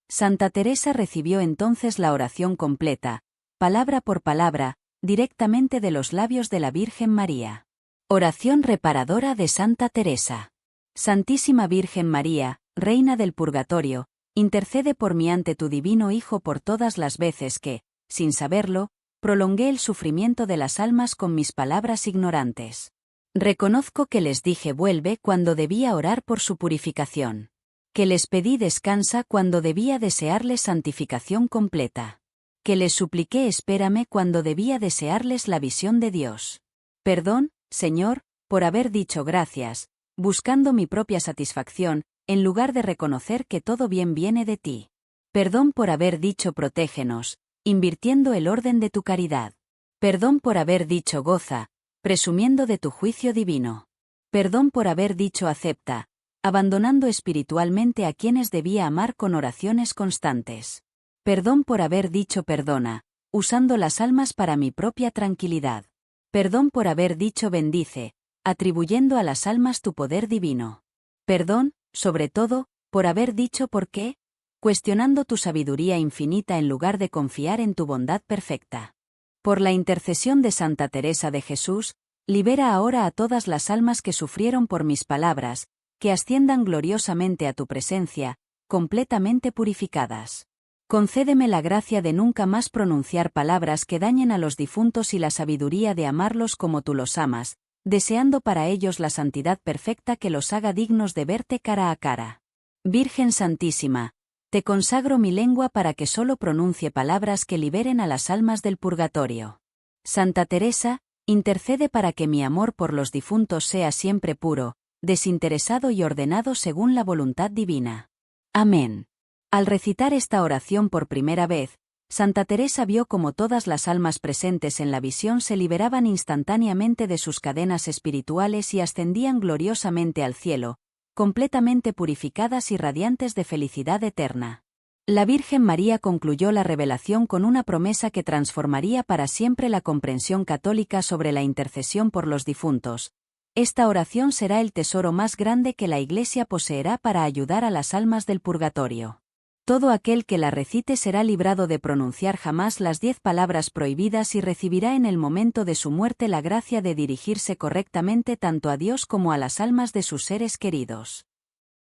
Santa Teresa recibió entonces la oración completa, palabra por palabra, directamente de los labios de la Virgen María. Oración reparadora de Santa Teresa. Santísima Virgen María, Reina del Purgatorio, intercede por mí ante tu divino Hijo por todas las veces que, sin saberlo, prolongué el sufrimiento de las almas con mis palabras ignorantes. Reconozco que les dije vuelve cuando debía orar por su purificación. Que les pedí descansa cuando debía desearles santificación completa. Que les supliqué espérame cuando debía desearles la visión de Dios. Perdón, Señor, por haber dicho gracias, buscando mi propia satisfacción, en lugar de reconocer que todo bien viene de ti. Perdón por haber dicho protégenos, invirtiendo el orden de tu caridad. Perdón por haber dicho goza, presumiendo de tu juicio divino. Perdón por haber dicho acepta, abandonando espiritualmente a quienes debía amar con oraciones constantes. Perdón por haber dicho perdona, usando las almas para mi propia tranquilidad. Perdón por haber dicho bendice, atribuyendo a las almas tu poder divino. Perdón, sobre todo, por haber dicho por qué, cuestionando tu sabiduría infinita en lugar de confiar en tu bondad perfecta. Por la intercesión de Santa Teresa de Jesús, libera ahora a todas las almas que sufrieron por mis palabras, que asciendan gloriosamente a tu presencia, completamente purificadas. Concédeme la gracia de nunca más pronunciar palabras que dañen a los difuntos y la sabiduría de amarlos como tú los amas, deseando para ellos la santidad perfecta que los haga dignos de verte cara a cara. Virgen Santísima, te consagro mi lengua para que solo pronuncie palabras que liberen a las almas del purgatorio. Santa Teresa, intercede para que mi amor por los difuntos sea siempre puro, desinteresado y ordenado según la voluntad divina. Amén. Al recitar esta oración por primera vez, Santa Teresa vio como todas las almas presentes en la visión se liberaban instantáneamente de sus cadenas espirituales y ascendían gloriosamente al cielo, completamente purificadas y radiantes de felicidad eterna. La Virgen María concluyó la revelación con una promesa que transformaría para siempre la comprensión católica sobre la intercesión por los difuntos. Esta oración será el tesoro más grande que la Iglesia poseerá para ayudar a las almas del purgatorio. Todo aquel que la recite será librado de pronunciar jamás las 10 palabras prohibidas y recibirá en el momento de su muerte la gracia de dirigirse correctamente tanto a Dios como a las almas de sus seres queridos.